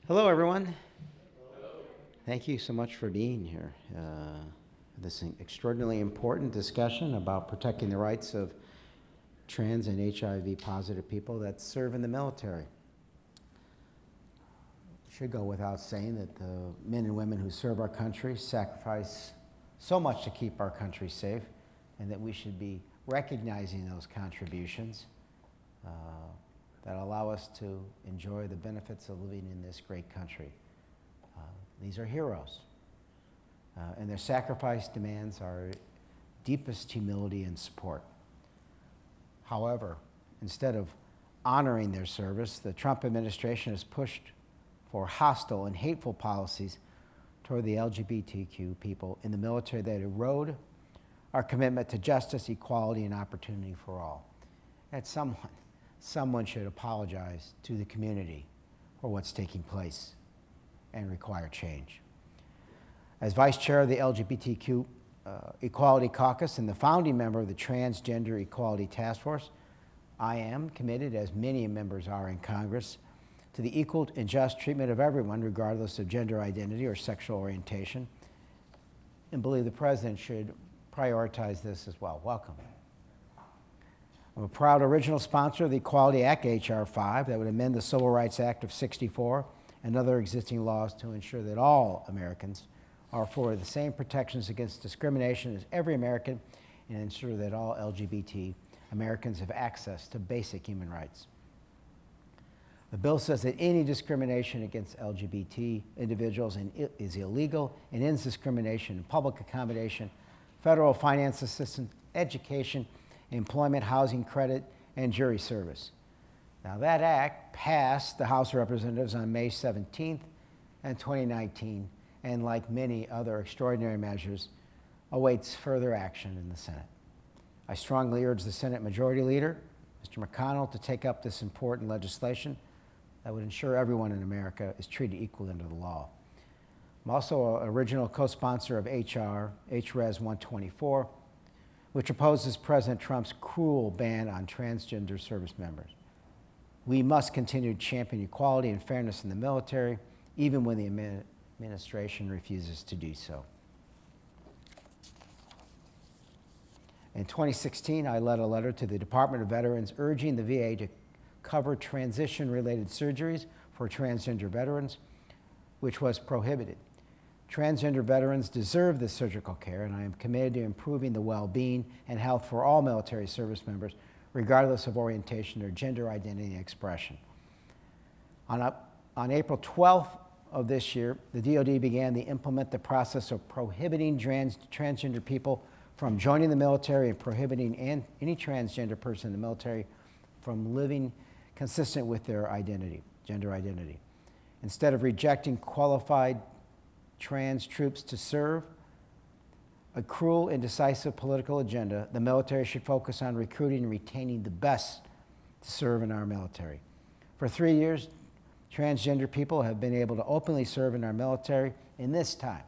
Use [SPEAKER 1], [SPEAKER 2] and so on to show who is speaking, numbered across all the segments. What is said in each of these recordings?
[SPEAKER 1] Hello, everyone. Thank you so much for being here. This extraordinarily important discussion about protecting the rights of trans and HIV positive people that serve in the military. It should go without saying that the men and women who serve our country sacrifice so much to keep our country safe, and that we should be recognizing those contributions that allow us to enjoy the benefits of living in this great country. These are heroes, and their sacrifice demands our deepest humility and support. However, instead of honoring their service, the Trump administration has pushed for hostile and hateful policies toward the LGBTQ people in the military that erode our commitment to justice, equality, and opportunity for all. And someone should apologize to the community for what's taking place and require change. As Vice Chair of the LGBTQ Equality Caucus and the founding member of the Transgender Equality Task Force, I am committed, as many members are in Congress, to the equal and just treatment of everyone, regardless of gender identity or sexual orientation, and believe the President should prioritize this as well. Welcome. I'm a proud original sponsor of the Equality Act, H.R. 5, that would amend the Civil Rights Act of '64 and other existing laws to ensure that all Americans are afforded the same protections against discrimination as every American, and ensure that all LGBT Americans have access to basic human rights. The bill says that any discrimination against LGBT individuals is illegal and ends discrimination in public accommodation, federal finance assistance, education, employment, housing credit, and jury service. Now, that act passed the House of Representatives on May 17th and 2019, and like many other extraordinary measures, awaits further action in the Senate. I strongly urge the Senate Majority Leader, Mr. McConnell, to take up this important legislation that would ensure everyone in America is treated equally under the law. I'm also an original co-sponsor of HRS 124, which opposes President Trump's cruel ban on transgender service members. We must continue to champion equality and fairness in the military, even when the administration refuses to do so. In 2016, I led a letter to the Department of Veterans urging the VA to cover transition-related surgeries for transgender veterans, which was prohibited. Transgender veterans deserve this surgical care, and I am committed to improving the well-being and health for all military service members, regardless of orientation or gender identity and expression. On April 12th of this year, the DoD began to implement the process of prohibiting transgender people from joining the military and prohibiting any transgender person in the military from living consistent with their identity, gender identity. Instead of rejecting qualified trans troops to serve a cruel and decisive political agenda, the military should focus on recruiting and retaining the best to serve in our military. For 3 years, transgender people have been able to openly serve in our military. In this time,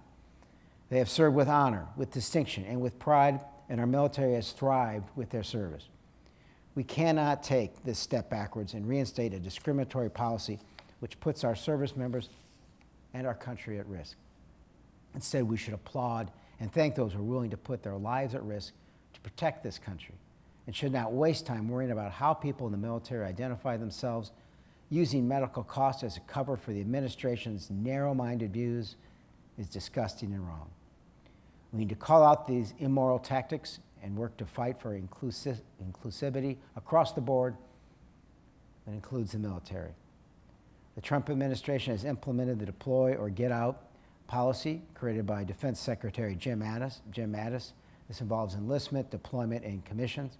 [SPEAKER 1] they have served with honor, with distinction, and with pride, and our military has thrived with their service. We cannot take this step backwards and reinstate a discriminatory policy which puts our service members and our country at risk. Instead, we should applaud and thank those who are willing to put their lives at risk to protect this country, and should not waste time worrying about how people in the military identify themselves. Using medical costs as a cover for the administration's narrow-minded views is disgusting and wrong. We need to call out these immoral tactics and work to fight for inclusivity across the board that includes the military. The Trump administration has implemented the deploy or get out policy created by Defense Secretary Jim Mattis. This involves enlistment, deployment, and commissions.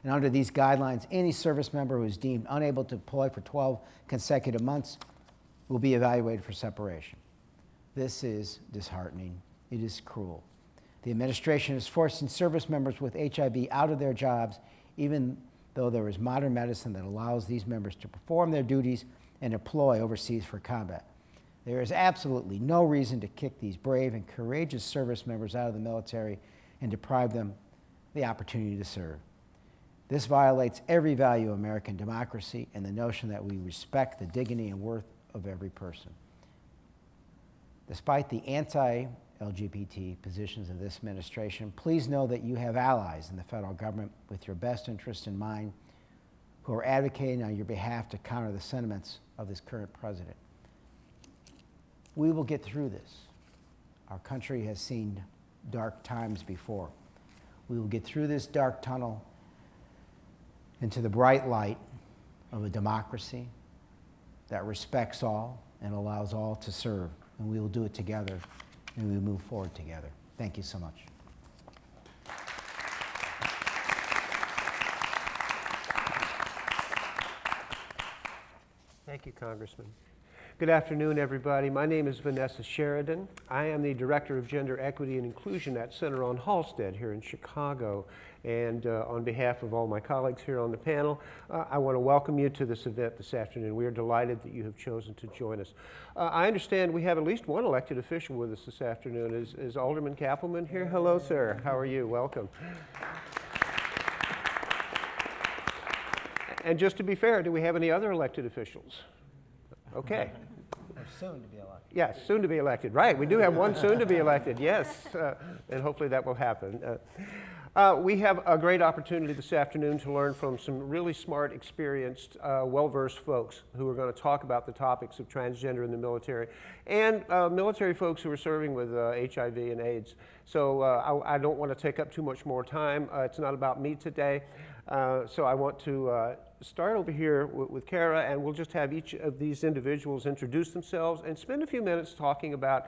[SPEAKER 1] And under these guidelines, any service member who is deemed unable to deploy for 12 consecutive months will be evaluated for separation. This is disheartening. It is cruel. The administration is forcing service members with HIV out of their jobs, even though there is modern medicine that allows these members to perform their duties and deploy overseas for combat. There is absolutely no reason to kick these brave and courageous service members out of the military and deprive them the opportunity to serve. This violates every value of American democracy and the notion that we respect the dignity and worth of every person. Despite the anti-LGBT positions of this administration, please know that you have allies in the federal government with your best interest in mind who are advocating on your behalf to counter the sentiments of this current president. We will get through this. Our country has seen dark times before. We will get through this dark tunnel into the bright light of a democracy that respects all and allows all to serve. And we will do it together, and we will move forward together. Thank you so much.
[SPEAKER 2] Thank you, Congressman. Good afternoon, everybody. My name is Vanessa Sheridan. I am the Director of Gender Equity and Inclusion at Center on Halsted here in Chicago. And on behalf of all my colleagues here on the panel, I want to welcome you to this event this afternoon. We are delighted that you have chosen to join us. I understand we have at least one elected official with us this afternoon. Is Alderman Kappelman here? Hello, sir. How are you? Welcome. And just to be fair, do we have any other elected officials? Okay.
[SPEAKER 1] Or soon to be elected.
[SPEAKER 2] Yes, soon to be elected. Right, we do have one soon to be elected, yes. And hopefully that will happen. We have a great opportunity this afternoon to learn from some really smart, experienced, well-versed folks who are going to talk about the topics of transgender in the military and military folks who are serving with HIV and AIDS. So I don't want to take up too much more time. It's not about me today. So I want to start over here with Kara, and we'll just have each of these individuals introduce themselves and spend a few minutes talking about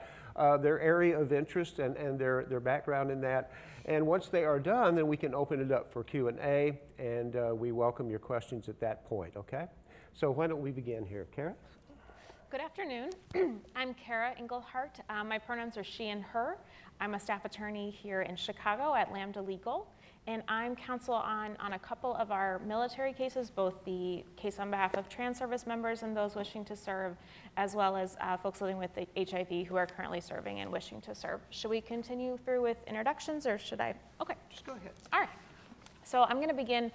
[SPEAKER 2] their area of interest and their background in that. And once they are done, then we can open it up for Q&A, and we welcome your questions at that point, okay? So why don't we begin here? Kara?
[SPEAKER 3] Good afternoon. I'm Kara Engelhardt. My pronouns are she and her. I'm a staff attorney here in Chicago at Lambda Legal, and I'm counsel on a couple of our military cases, both the case on behalf of trans service members and those wishing to serve, as well as folks living with HIV who are currently serving and wishing to serve. Should we continue through with introductions, or should I? Okay.
[SPEAKER 2] Just go ahead.
[SPEAKER 3] All right. So I'm going to begin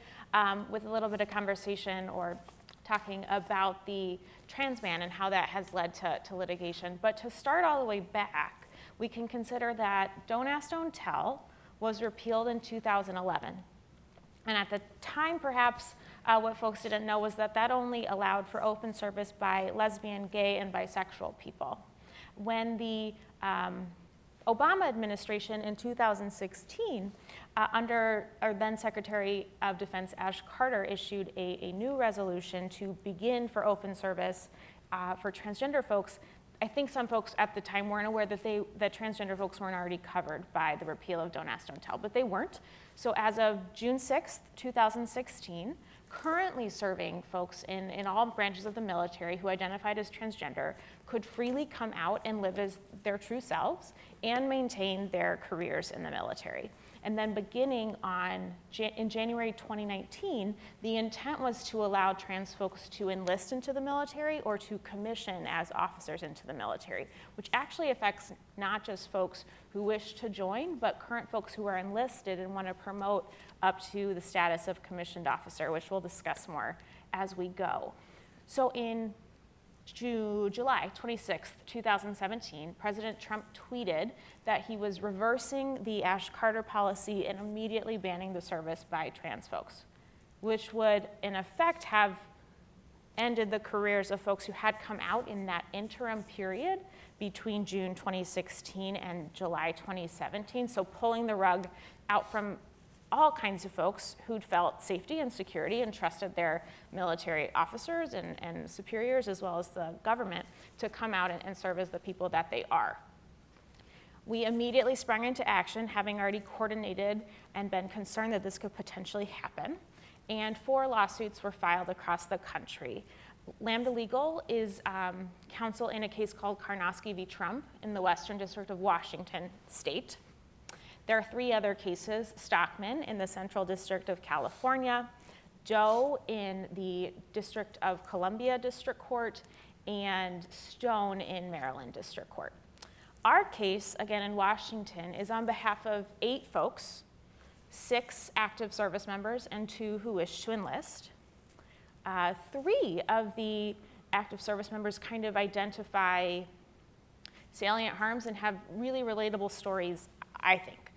[SPEAKER 3] with a little bit of conversation or talking about the trans ban and how that has led to litigation. But to start all the way back, we can consider that Don't Ask, Don't Tell was repealed in 2011. And at the time, perhaps, what folks didn't know was that only allowed for open service by lesbian, gay, and bisexual people. When the Obama administration in 2016, under our then Secretary of Defense Ash Carter, issued a new resolution to begin for open service for transgender folks. I think some folks at the time weren't aware that transgender folks weren't already covered by the repeal of Don't Ask, Don't Tell, but they weren't. So as of June 6th, 2016, currently serving folks in all branches of the military who identified as transgender could freely come out and live as their true selves and maintain their careers in the military. And then beginning in January 2019, the intent was to allow trans folks to enlist into the military or to commission as officers into the military, which actually affects not just folks who wish to join, but current folks who are enlisted and want to promote up to the status of commissioned officer, which we'll discuss more as we go. So in July 26th, 2017, President Trump tweeted that he was reversing the Ash Carter policy and immediately banning the service by trans folks, which would in effect have ended the careers of folks who had come out in that interim period between June 2016 and July 2017, so pulling the rug out from all kinds of folks who'd felt safety and security and trusted their military officers and superiors, as well as the government, to come out and serve as the people that they are. We immediately sprung into action, having already coordinated and been concerned that this could potentially happen, and 4 lawsuits were filed across the country. Lambda Legal is counsel in a case called Karnosky v. Trump in the Western District of Washington State. There are 3 other cases: Stockman in the Central District of California, Doe in the District of Columbia District Court, and Stone in Maryland District Court. Our case, again in Washington, is on behalf of 8 folks, 6 active service members and 2 who wish to enlist. 3 of the active service members kind of identify salient harms and have really relatable stories, I think.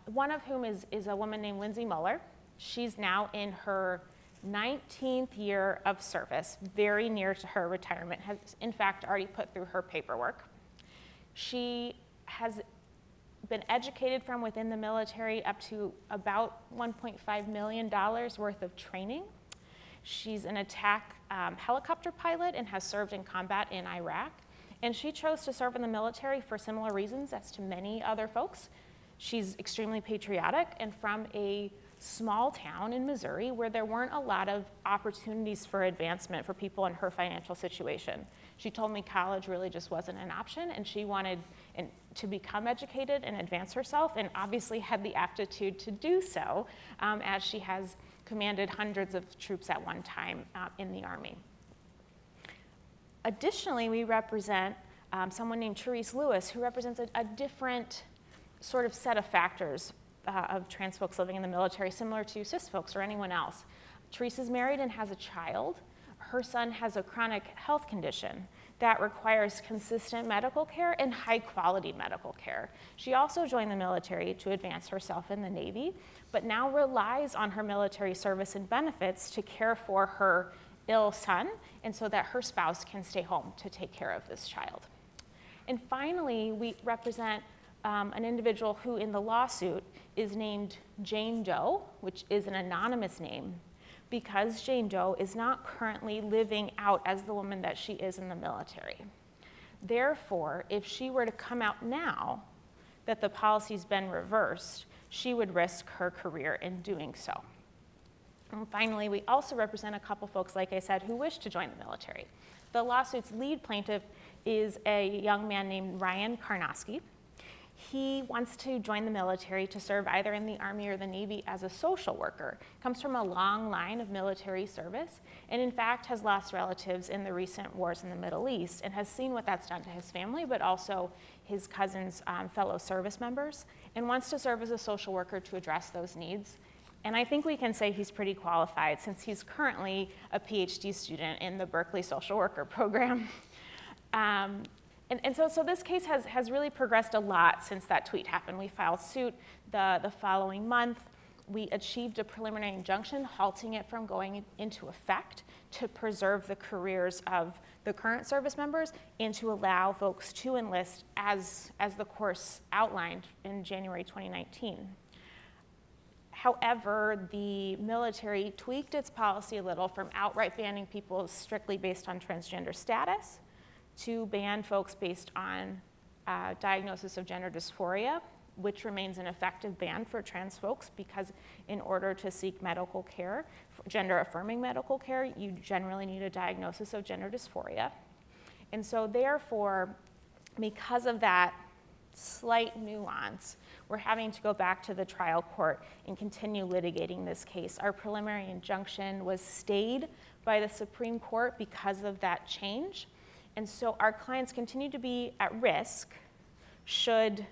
[SPEAKER 3] One of whom is a woman named Lindsay Muller. She's now in her 19th year of service, very near to her retirement, has in fact already put through her paperwork. She has been educated from within the military up to about $1.5 million worth of training. She's an attack helicopter pilot and has served in combat in Iraq. And she chose to serve in the military for similar reasons as to many other folks. She's extremely patriotic and from a small town in Missouri where there weren't a lot of opportunities for advancement for people in her financial situation. She told me college really just wasn't an option, and she wanted to become educated and advance herself, and obviously had the aptitude to do so, as she has commanded hundreds of troops at one time in the Army. Additionally, we represent someone named Therese Lewis, who represents a different sort of set of factors of trans folks living in the military, similar to cis folks or anyone else. Therese is married and has a child. Her son has a chronic health condition that requires consistent medical care and high quality medical care. She also joined the military to advance herself in the Navy, but now relies on her military service and benefits to care for her ill son, and so that her spouse can stay home to take care of this child. And finally, we represent an individual who in the lawsuit is named Jane Doe, which is an anonymous name, because Jane Doe is not currently living out as the woman that she is in the military. Therefore, if she were to come out now that the policy's been reversed, she would risk her career in doing so. And finally, we also represent a couple folks, like I said, who wish to join the military. The lawsuit's lead plaintiff is a young man named Ryan Karnosky. He wants to join the military to serve either in the Army or the Navy as a social worker. Comes from a long line of military service, and in fact has lost relatives in the recent wars in the Middle East and has seen what that's done to his family, but also his cousin's fellow service members, and wants to serve as a social worker to address those needs. And I think we can say he's pretty qualified since he's currently a PhD student in the Berkeley Social Worker program. And so this case has really progressed a lot since that tweet happened. We filed suit the following month. We achieved a preliminary injunction halting it from going into effect to preserve the careers of the current service members and to allow folks to enlist as the course outlined in January 2019. However, the military tweaked its policy a little from outright banning people strictly based on transgender status to ban folks based on diagnosis of gender dysphoria, which remains an effective ban for trans folks because in order to seek medical care, gender-affirming medical care, you generally need a diagnosis of gender dysphoria. And so therefore, because of that slight nuance, we're having to go back to the trial court and continue litigating this case. Our preliminary injunction was stayed by the Supreme Court because of that change. And so our clients continue to be at risk should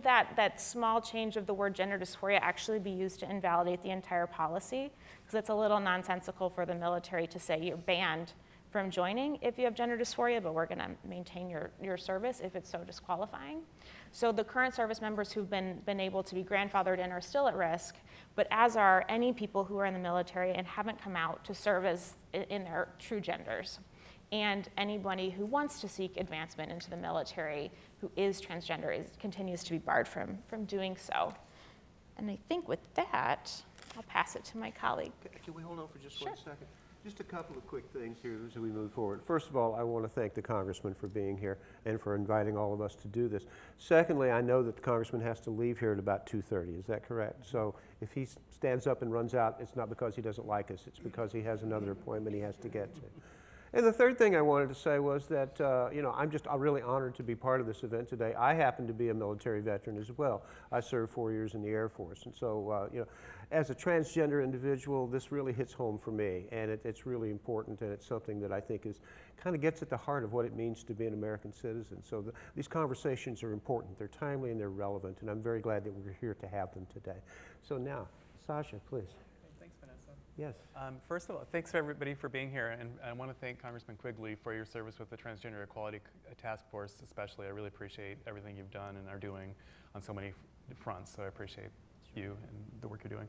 [SPEAKER 3] that small change of the word gender dysphoria actually be used to invalidate the entire policy, because it's a little nonsensical for the military to say you're banned from joining if you have gender dysphoria, but we're going to maintain your service if it's so disqualifying. So the current service members who've been able to be grandfathered in are still at risk, but as are any people who are in the military and haven't come out to serve as in their true genders. And anybody who wants to seek advancement into the military who is transgender continues to be barred from doing so. And I think with that, I'll pass it to my colleague.
[SPEAKER 2] Can we hold on for just
[SPEAKER 3] Sure.
[SPEAKER 2] 1 second? Just a couple of quick things here as we move forward. First of all, I want to thank the Congressman for being here and for inviting all of us to do this. Secondly, I know that the Congressman has to leave here at about 2:30. Is that correct? So if he stands up and runs out, it's not because he doesn't like us. It's because he has another appointment he has to get to. And the third thing I wanted to say was that, I'm just really honored to be part of this event today. I happen to be a military veteran as well. I served 4 years in the Air Force. And so, as a transgender individual, this really hits home for me. And it's really important, and it's something that I think kind of gets at the heart of what it means to be an American citizen. So these conversations are important. They're timely and they're relevant. And I'm very glad that we're here to have them today. So now, Sasha, please.
[SPEAKER 4] Thanks, Vanessa.
[SPEAKER 2] Yes.
[SPEAKER 4] First of all, thanks for everybody for being here, and I want to thank Congressman Quigley for your service with the Transgender Equality Task Force especially. I really appreciate everything you've done and are doing on so many fronts, so I appreciate you and the work you're doing.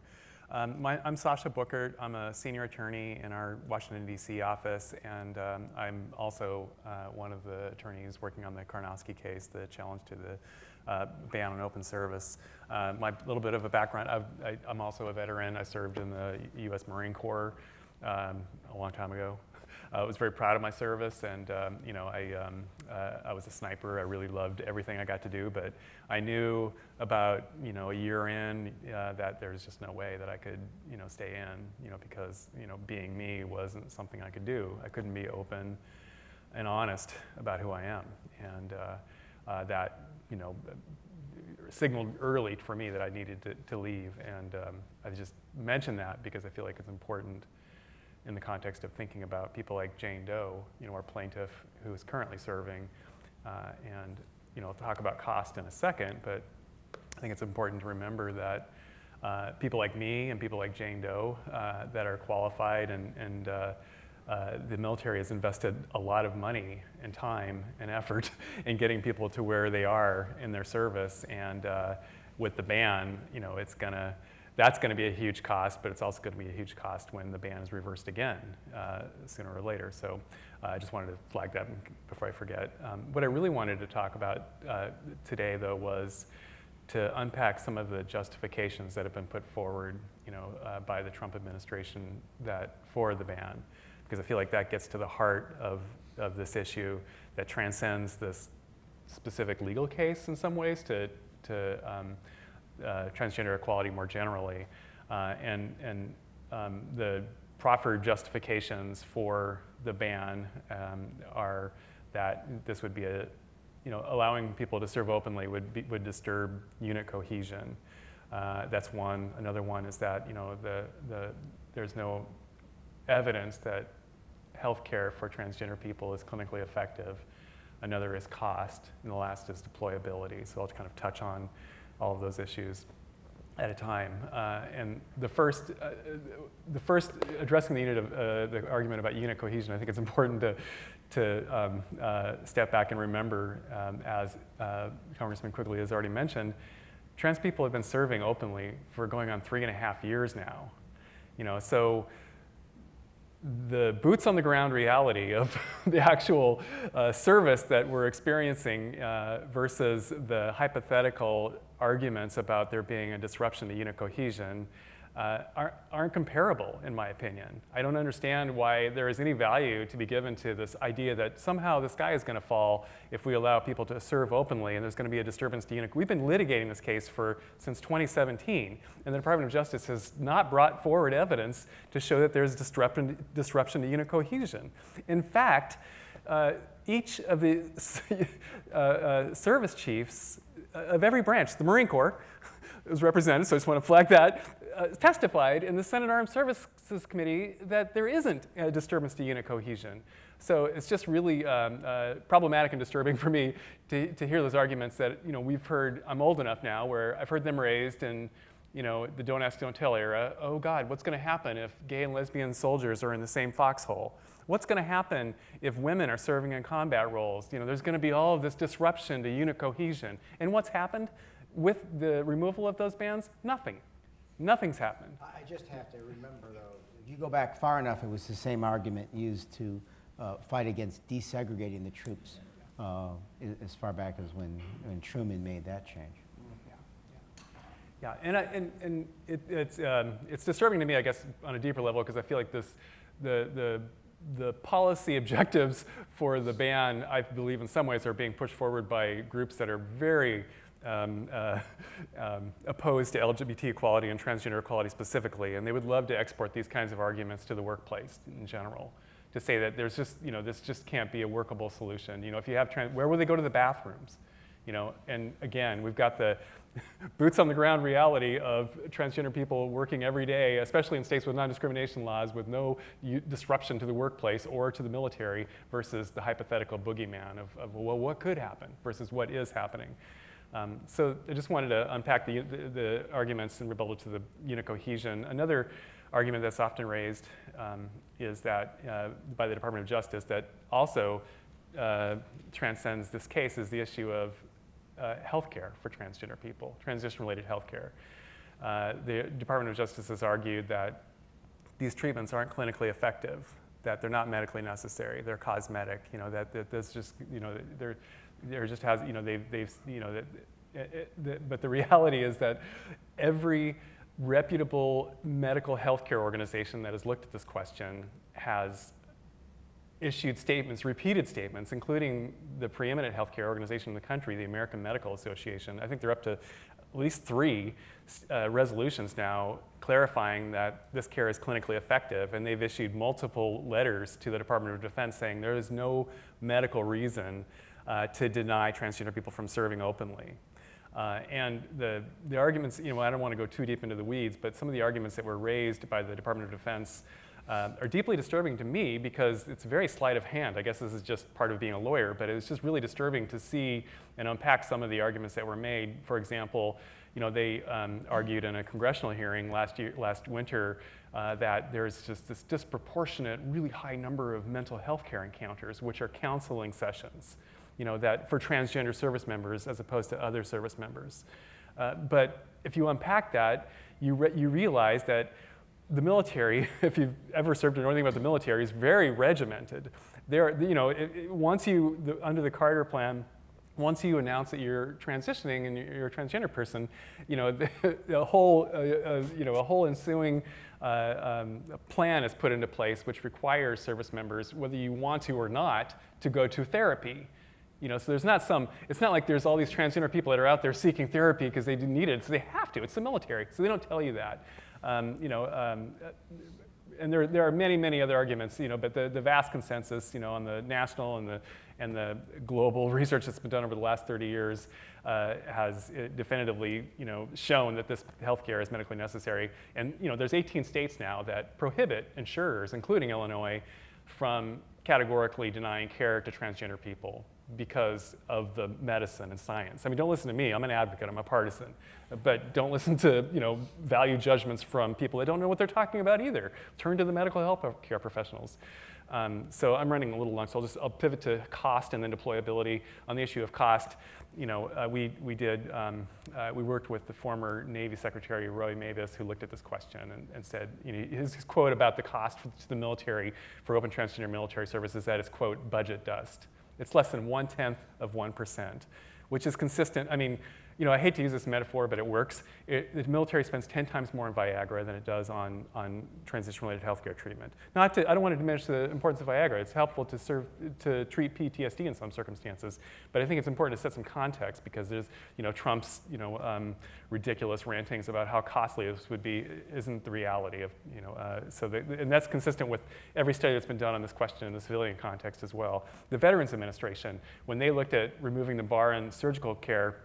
[SPEAKER 4] I'm Sasha Bookert. I'm a senior attorney in our Washington, D.C. office, and I'm also one of the attorneys working on the Karnowski case, the challenge to the ban on open service. My little bit of a background, I'm also a veteran. I served in the U.S. Marine Corps a long time ago. I was very proud of my service, and I was a sniper. I really loved everything I got to do, but I knew about a year in that there's just no way that I could stay in because being me wasn't something I could do. I couldn't be open and honest about who I am, and that signaled early for me that I needed to leave, and I just mention that because I feel like it's important in the context of thinking about people like Jane Doe, our plaintiff who is currently serving, and I'll talk about cost in a second, but I think it's important to remember that people like me and people like Jane Doe that are qualified and the military has invested a lot of money and time and effort in getting people to where they are in their service, and with the ban, that's going to be a huge cost, but it's also going to be a huge cost when the ban is reversed again sooner or later. So I just wanted to flag that before I forget. What I really wanted to talk about today, though, was to unpack some of the justifications that have been put forward by the Trump administration for the ban, because I feel like that gets to the heart of this issue that transcends this specific legal case in some ways to transgender equality more generally, and the proffered justifications for the ban are that this would be allowing people to serve openly would disturb unit cohesion. That's one. Another one is that there's no evidence that healthcare for transgender people is clinically effective. Another is cost, and the last is deployability. So I'll kind of touch on all of those issues at a time. And the first addressing the unit of the argument about unit cohesion, I think it's important to step back and remember, as Congressman Quigley has already mentioned, trans people have been serving openly for going on 3.5 years now. So the boots on the ground reality of the actual service that we're experiencing versus the hypothetical arguments about there being a disruption to unit cohesion aren't comparable, in my opinion. I don't understand why there is any value to be given to this idea that somehow the sky is going to fall if we allow people to serve openly and there's going to be a disturbance to unit. We've been litigating this case since 2017, and the Department of Justice has not brought forward evidence to show that there's disruption to unit cohesion. In fact, each of the service chiefs of every branch, the Marine Corps was represented, so I just want to flag that, testified in the Senate Armed Services Committee that there isn't a disturbance to unit cohesion. So it's just really problematic and disturbing for me to hear those arguments that we've heard. I'm old enough now where I've heard them raised in the don't ask, don't tell era. Oh God, what's going to happen if gay and lesbian soldiers are in the same foxhole? What's going to happen if women are serving in combat roles? There's going to be all of this disruption to unit cohesion. And what's happened with the removal of those bans? Nothing. Nothing's happened.
[SPEAKER 1] I just have to remember, though, if you go back far enough, it was the same argument used to fight against desegregating the troops as far back as when Truman made that change.
[SPEAKER 4] Yeah, and it's disturbing to me, I guess, on a deeper level, because I feel like the policy objectives for the ban, I believe in some ways, are being pushed forward by groups that are very opposed to LGBT equality and transgender equality specifically, and they would love to export these kinds of arguments to the workplace in general, to say that there's just, this just can't be a workable solution. If you have where will they go to the bathrooms? And again, we've got the boots on the ground reality of transgender people working every day, especially in states with non-discrimination laws, with no disruption to the workplace or to the military, versus the hypothetical boogeyman of well, what could happen versus what is happening. So I just wanted to unpack the arguments in rebuttal to the unit cohesion. Another argument that's often raised is that by the Department of Justice that also transcends this case is the issue of health care for transgender people, transition-related health care. The Department of Justice has argued that these treatments aren't clinically effective, that they're not medically necessary, they're cosmetic, that this just, there just has, but the reality is that every reputable medical healthcare organization that has looked at this question has issued statements, repeated statements, including the preeminent healthcare organization in the country, the American Medical Association. I think they're up to at least 3 resolutions now clarifying that this care is clinically effective, and they've issued multiple letters to the Department of Defense saying there is no medical reason to deny transgender people from serving openly. And the arguments, I don't want to go too deep into the weeds, but some of the arguments that were raised by the Department of Defense are deeply disturbing to me because it's very sleight of hand. I guess this is just part of being a lawyer, but it's just really disturbing to see and unpack some of the arguments that were made. For example, they argued in a congressional hearing last winter that there's just this disproportionate, really high number of mental health care encounters, which are counseling sessions, that for transgender service members as opposed to other service members. But if you unpack that, you realize that the military, if you've ever served or know anything about the military, is very regimented. Once under the Carter plan, once you announce that you're transitioning and you're a transgender person, a whole ensuing plan is put into place which requires service members, whether you want to or not, to go to therapy. So there's not it's not like there's all these transgender people that are out there seeking therapy because they need it, so they have to. It's the military, so they don't tell you that. And there are many, many other arguments, but the vast consensus, on the national and the global research that's been done over the last 30 years has definitively, shown that this healthcare is medically necessary. And there's 18 states now that prohibit insurers, including Illinois, from categorically denying care to transgender people because of the medicine and science. I mean, don't listen to me. I'm an advocate. I'm a partisan. But don't listen to value judgments from people that don't know what they're talking about either. Turn to the medical health care professionals. So I'm running a little long, so I'll pivot to cost and then deployability. On the issue of cost, we worked with the former Navy Secretary Roy Mavis, who looked at this question and said, his quote about the cost to the military for open transgender military services, that is, quote, budget dust. It's less than 1/10%, which is consistent. I mean, I hate to use this metaphor, but it works. The military spends 10 times more on Viagra than it does on transition-related healthcare treatment. I don't want to diminish the importance of Viagra. It's helpful to treat PTSD in some circumstances, but I think it's important to set some context because there's, Trump's, ridiculous rantings about how costly this would be isn't the reality of, and that's consistent with every study that's been done on this question in the civilian context as well. The Veterans Administration, when they looked at removing the bar in surgical care,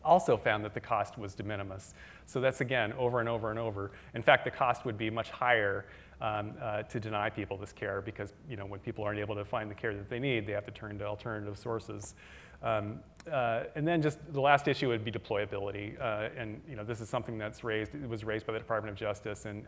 [SPEAKER 4] also found that the cost was de minimis. So that's, again, over and over and over. In fact, the cost would be much higher to deny people this care because, when people aren't able to find the care that they need, they have to turn to alternative sources. And then just the last issue would be deployability. And this is something that's it was raised by the Department of Justice and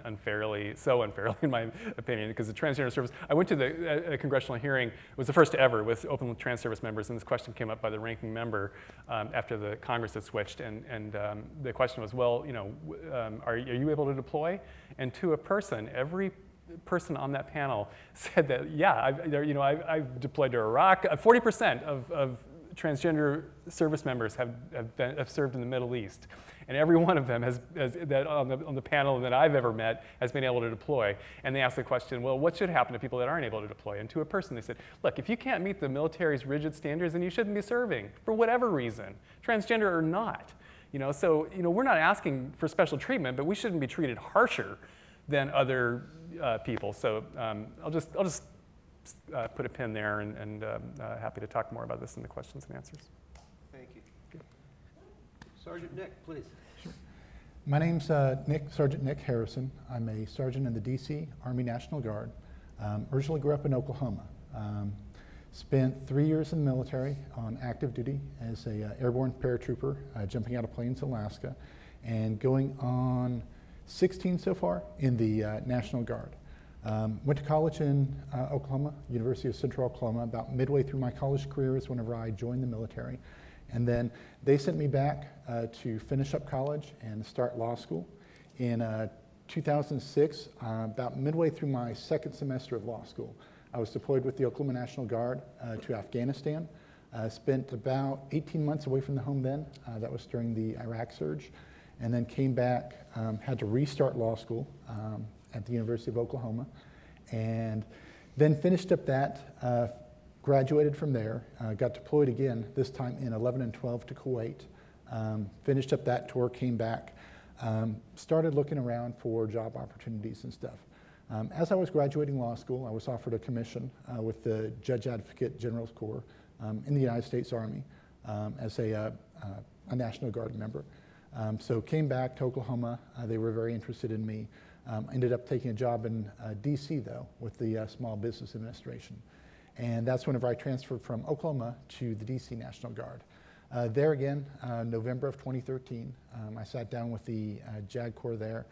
[SPEAKER 4] so unfairly in my opinion, because the transgender service, I went to the congressional hearing, it was the first ever with open trans service members, and this question came up by the ranking member after the Congress had switched, and the question was, well, are you able to deploy? And to a person, every person on that panel said that, yeah, I've deployed to Iraq. 40% of transgender service members have served in the Middle East, and every one of them has that on the panel that I've ever met has been able to deploy. And they asked the question, well, what should happen to people that aren't able to deploy? And to a person, they said, look, if you can't meet the military's rigid standards, then you shouldn't be serving for whatever reason, transgender or not. So we're not asking for special treatment, but we shouldn't be treated harsher than other people. So I'll just put a pin there and happy to talk more about this in the questions and answers.
[SPEAKER 2] Thank you. Good. Sergeant Nick, please.
[SPEAKER 5] Sure. My name's Sergeant Nick Harrison. I'm a sergeant in the DC Army National Guard. Originally grew up in Oklahoma. Spent 3 years in the military on active duty as a airborne paratrooper, jumping out of planes in Alaska, and going on 16 so far in the National Guard. Went to college in Oklahoma, University of Central Oklahoma. About midway through my college career is whenever I joined the military. And then they sent me back to finish up college and start law school. In 2006, about midway through my second semester of law school, I was deployed with the Oklahoma National Guard to Afghanistan. Spent about 18 months away from the home then. That was during the Iraq surge. And then came back, had to restart law school at the University of Oklahoma. And then finished up that, graduated from there, got deployed again, this time in 11 and 12 to Kuwait. Finished up that tour, came back, started looking around for job opportunities and stuff. As I was graduating law school, I was offered a commission with the Judge Advocate General's Corps in the United States Army as a National Guard member. So came back to Oklahoma. They were very interested in me. Ended up taking a job in DC though with the Small Business Administration. And that's whenever I transferred from Oklahoma to the DC National Guard. There again, November of 2013, I sat down with the JAG Corps there,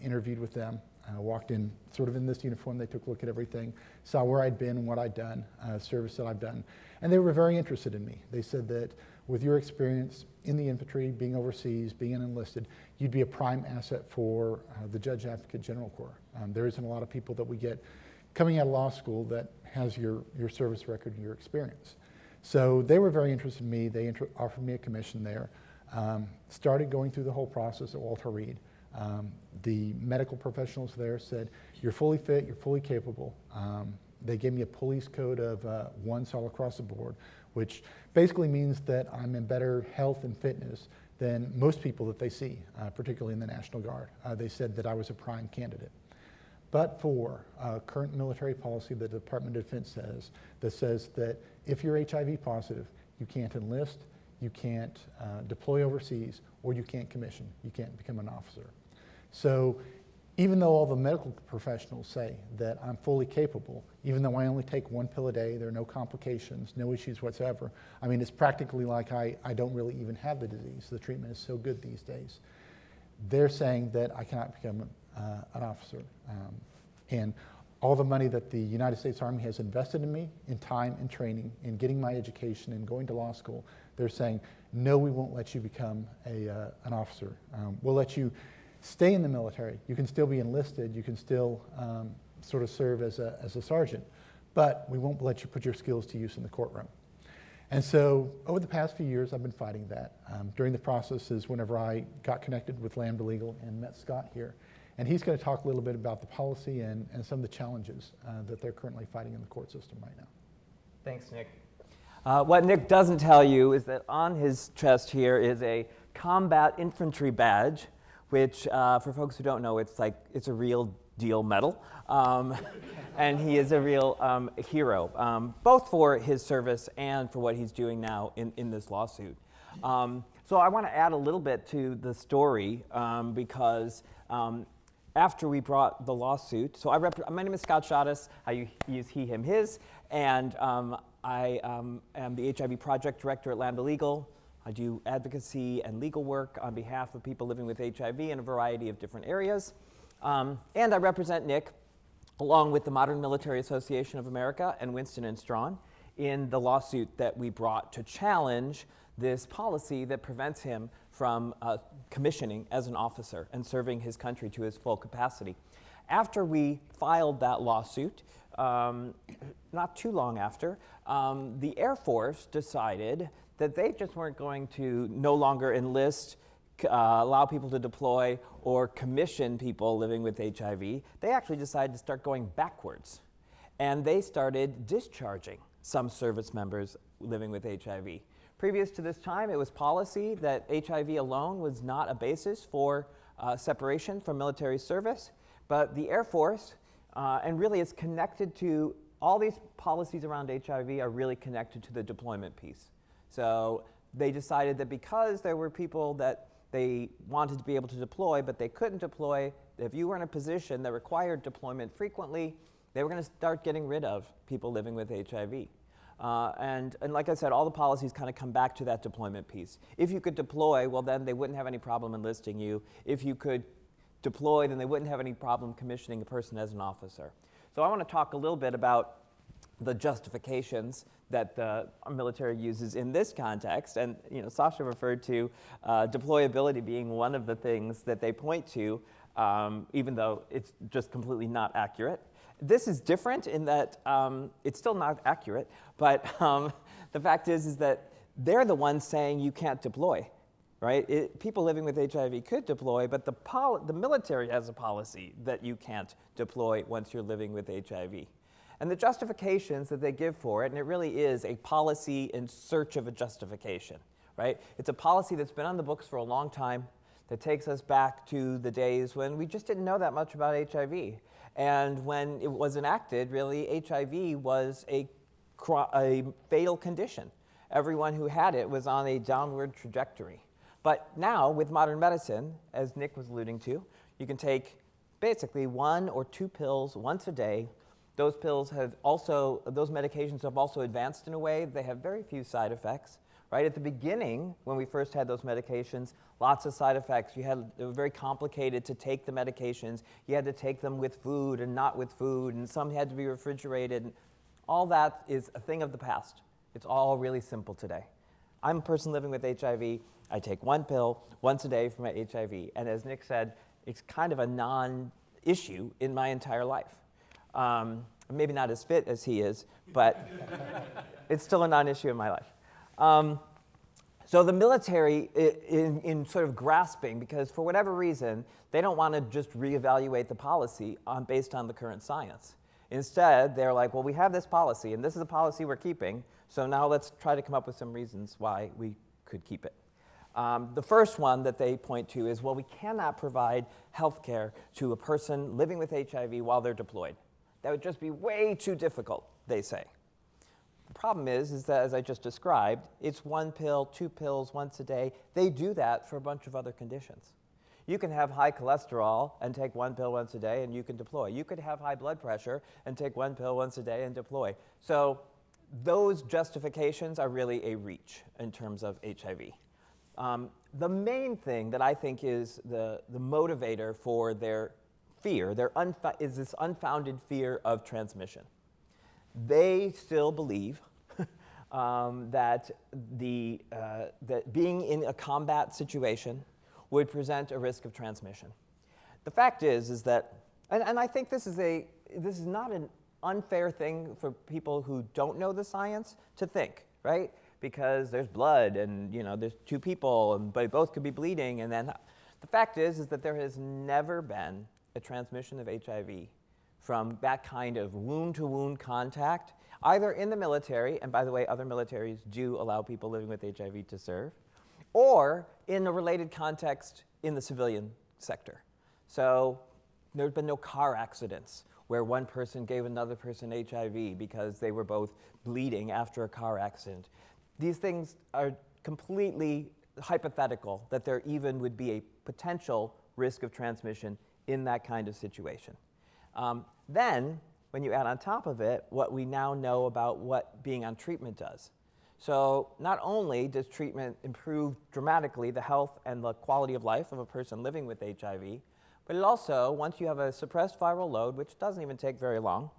[SPEAKER 5] interviewed with them, walked in sort of in this uniform. They took a look at everything, saw where I'd been and what I'd done, service that I've done. And they were very interested in me. They said that with your experience in the infantry, being overseas, being enlisted, you'd be a prime asset for the Judge Advocate General Corps. There isn't a lot of people that we get coming out of law school that has your service record and your experience. So they were very interested in me. They offered me a commission there. Started going through the whole process at Walter Reed. The medical professionals there said, you're fully fit, you're fully capable. They gave me a police code of 1 all across the board, which basically means that I'm in better health and fitness than most people that they see, particularly in the National Guard. They said that I was a prime candidate. But for current military policy, the Department of Defense says that if you're HIV positive, you can't enlist, you can't deploy overseas, or you can't commission. You can't become an officer. So even though all the medical professionals say that I'm fully capable, even though I only take 1 pill a day, there are no complications, no issues whatsoever. I mean, it's practically like I don't really even have the disease. The treatment is so good these days. They're saying that I cannot become an officer. And all the money that the United States Army has invested in me, in time and training, in getting my education and going to law school, they're saying, no, we won't let you become an officer. We'll let you stay in the military. You can still be enlisted. You can still sort of serve as a sergeant, but we won't let you put your skills to use in the courtroom. And so over the past few years, I've been fighting that. During the process is whenever I got connected with Lambda Legal and met Scott here. And he's going to talk a little bit about the policy and some of the challenges that they're currently fighting in the court system right now.
[SPEAKER 6] Thanks, Nick. What Nick doesn't tell you is that on his chest here is a combat infantry badge, which for folks who don't know, it's a real deal medal. And he is a real hero, both for his service and for what he's doing now in this lawsuit. So I want to add a little bit to the story because after we brought the lawsuit, so my name is Scott Shottis. I use he, him, his, and I am the HIV project director at Lambda Legal. I do advocacy and legal work on behalf of people living with HIV in a variety of different areas. And I represent Nick, along with the Modern Military Association of America and Winston & Strawn, in the lawsuit that we brought to challenge this policy that prevents him from commissioning as an officer and serving his country to his full capacity. After we filed that lawsuit, not too long after, the Air Force decided that they just weren't going to no longer enlist, allow people to deploy, or commission people living with HIV. They actually decided to start going backwards. And they started discharging some service members living with HIV. Previous to this time, it was policy that HIV alone was not a basis for separation from military service, but the Air Force, and really it's connected to, all these policies around HIV are really connected to the deployment piece. So they decided that because there were people that they wanted to be able to deploy, but they couldn't deploy, if you were in a position that required deployment frequently, they were going to start getting rid of people living with HIV. And like I said, all the policies kind of come back to that deployment piece. If you could deploy, well then they wouldn't have any problem enlisting you. If you could deploy, then they wouldn't have any problem commissioning a person as an officer. So I want to talk a little bit about the justifications that the military uses in this context. And Sasha referred to deployability being one of the things that they point to, even though it's just completely not accurate. This is different in that it's still not accurate, but the fact is that they're the ones saying you can't deploy, right? People living with HIV could deploy, but the military has a policy that you can't deploy once you're living with HIV. And the justifications that they give for it, and it really is a policy in search of a justification, right? It's a policy that's been on the books for a long time that takes us back to the days when we just didn't know that much about HIV. And when it was enacted, really, HIV was a fatal condition. Everyone who had it was on a downward trajectory. But now, with modern medicine, as Nick was alluding to, you can take basically 1 or 2 pills once a day. Those medications have also advanced in a way they have very few side effects. Right at the beginning, when we first had those medications, lots of side effects. It was very complicated to take the medications. You had to take them with food and not with food, and some had to be refrigerated. All that is a thing of the past. It's all really simple today. I'm a person living with HIV. I take 1 pill once a day for my HIV. And as Nick said, it's kind of a non-issue in my entire life. Maybe not as fit as he is, but it's still a non-issue in my life. So the military, in sort of grasping, because for whatever reason, they don't want to just reevaluate the policy based on the current science. Instead, they're like, well, we have this policy, and this is a policy we're keeping, so now let's try to come up with some reasons why we could keep it. The first one that they point to is, well, we cannot provide health care to a person living with HIV while they're deployed. That would just be way too difficult, they say. The problem is that, as I just described, it's 1 pill, 2 pills once a day. They do that for a bunch of other conditions. You can have high cholesterol and take 1 pill once a day and you can deploy. You could have high blood pressure and take 1 pill once a day and deploy. So those justifications are really a reach in terms of HIV. The main thing that I think is the motivator for their fear is this unfounded fear of transmission. They still believe that being in a combat situation would present a risk of transmission. The fact is that, and I think this is not an unfair thing for people who don't know the science to think, right? Because there's blood, and there's 2 people, but both could be bleeding, and then the fact is that there has never been a transmission of HIV from that kind of wound-to-wound contact, either in the military, and by the way, other militaries do allow people living with HIV to serve, or in a related context in the civilian sector. So there's been no car accidents where one person gave another person HIV because they were both bleeding after a car accident. These things are completely hypothetical that there even would be a potential risk of transmission in that kind of situation. Then, when you add on top of it what we now know about what being on treatment does. So not only does treatment improve dramatically the health and the quality of life of a person living with HIV, but it also, once you have a suppressed viral load, which doesn't even take very long,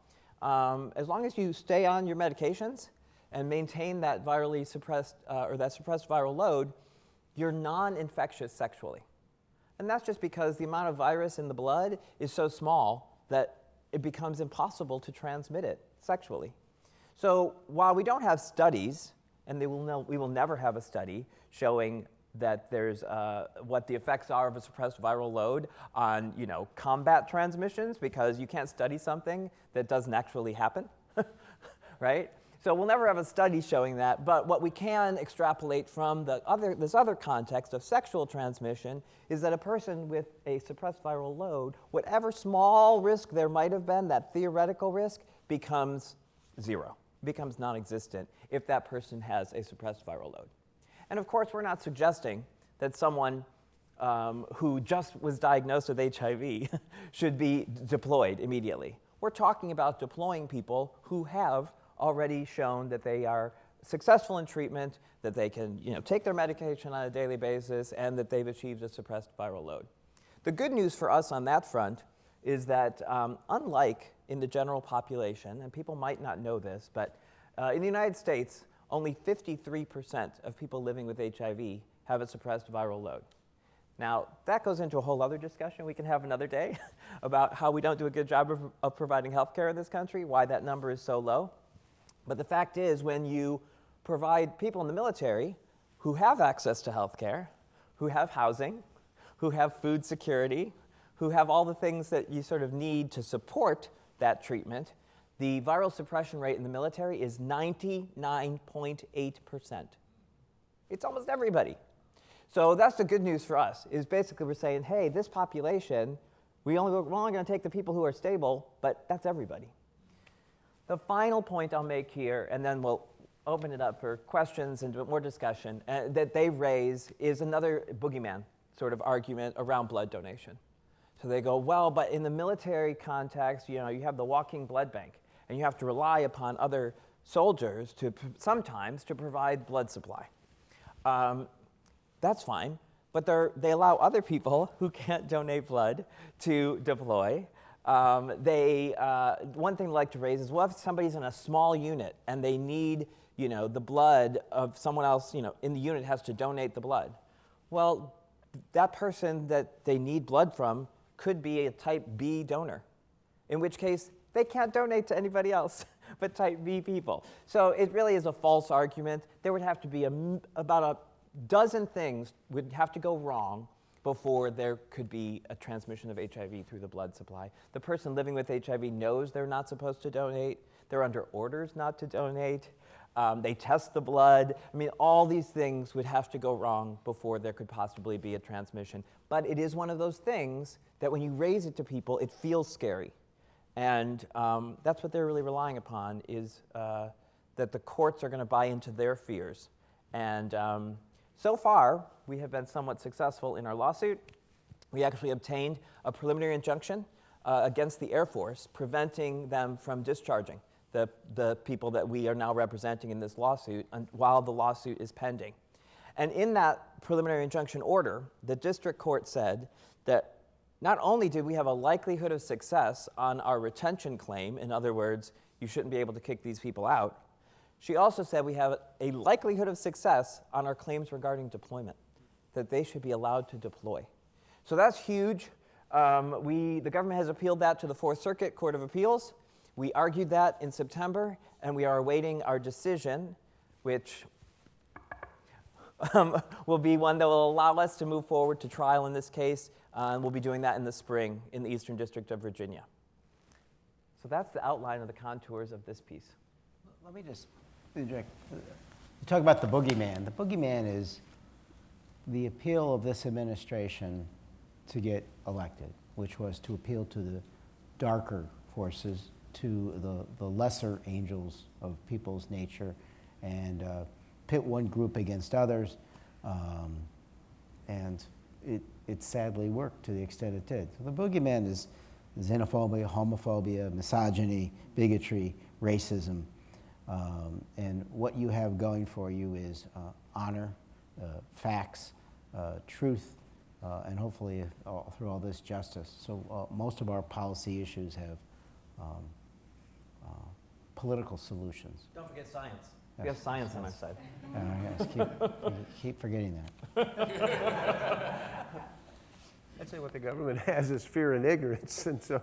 [SPEAKER 6] as long as you stay on your medications and maintain that virally suppressed, or that suppressed viral load, you're non-infectious sexually. And that's just because the amount of virus in the blood is so small that it becomes impossible to transmit it sexually. So while we don't have studies, and we will never have a study showing that there's what the effects are of a suppressed viral load on combat transmissions, because you can't study something that doesn't actually happen, right? So we'll never have a study showing that, but what we can extrapolate from this other context of sexual transmission is that a person with a suppressed viral load, whatever small risk there might have been, that theoretical risk, becomes zero, becomes non-existent if that person has a suppressed viral load. And of course, we're not suggesting that someone who just was diagnosed with HIV should be deployed immediately. We're talking about deploying people who have already shown that they are successful in treatment, that they can take their medication on a daily basis, and that they've achieved a suppressed viral load. The good news for us on that front is that unlike in the general population, and people might not know this, but in the United States, only 53% of people living with HIV have a suppressed viral load. Now, that goes into a whole other discussion we can have another day about how we don't do a good job of providing health care in this country, why that number is so low. But the fact is, when you provide people in the military who have access to health care, who have housing, who have food security, who have all the things that you sort of need to support that treatment, the viral suppression rate in the military is 99.8%. It's almost everybody. So that's the good news for us, is basically we're saying, hey, this population, we're only going to take the people who are stable, but that's everybody. The final point I'll make here, and then we'll open it up for questions and more discussion, that they raise is another boogeyman sort of argument around blood donation. So they go, well, but in the military context, you have the walking blood bank, and you have to rely upon other soldiers sometimes to provide blood supply. That's fine, but they allow other people who can't donate blood to deploy. One thing they like to raise is, well, if somebody's in a small unit and they need, the blood of someone else, in the unit has to donate the blood. Well, that person that they need blood from could be a type B donor, in which case they can't donate to anybody else but type B people. So it really is a false argument. There would have to be about a dozen things would have to go wrong before there could be a transmission of HIV through the blood supply. The person living with HIV knows they're not supposed to donate. They're under orders not to donate. They test the blood. I mean, all these things would have to go wrong before there could possibly be a transmission. But it is one of those things that when you raise it to people, it feels scary. And that's what they're really relying upon, is that the courts are going to buy into their fears. And so far, we have been somewhat successful in our lawsuit. We actually obtained a preliminary injunction against the Air Force, preventing them from discharging the people that we are now representing in this lawsuit while the lawsuit is pending. And in that preliminary injunction order, the district court said that not only did we have a likelihood of success on our retention claim, in other words, you shouldn't be able to kick these people out, she also said we have a likelihood of success on our claims regarding deployment, that they should be allowed to deploy. So that's huge. The government has appealed that to the Fourth Circuit Court of Appeals. We argued that in September, and we are awaiting our decision, which will be one that will allow us to move forward to trial in this case. And we'll be doing that in the spring in the Eastern District of Virginia. So that's the outline of the contours of this piece.
[SPEAKER 1] Let me just interject. You talk about the boogeyman. The boogeyman is the appeal of this administration to get elected, which was to appeal to the darker forces, to the lesser angels of people's nature, and pit one group against others. And it sadly worked to the extent it did. So the boogeyman is xenophobia, homophobia, misogyny, bigotry, racism. And what you have going for you is honor, facts, truth, and hopefully through all this, justice. So most of our policy issues have political solutions.
[SPEAKER 6] Don't forget science. We have science on our side.
[SPEAKER 1] Yes, keep forgetting that.
[SPEAKER 2] I'd say what the government has is fear and ignorance, and so,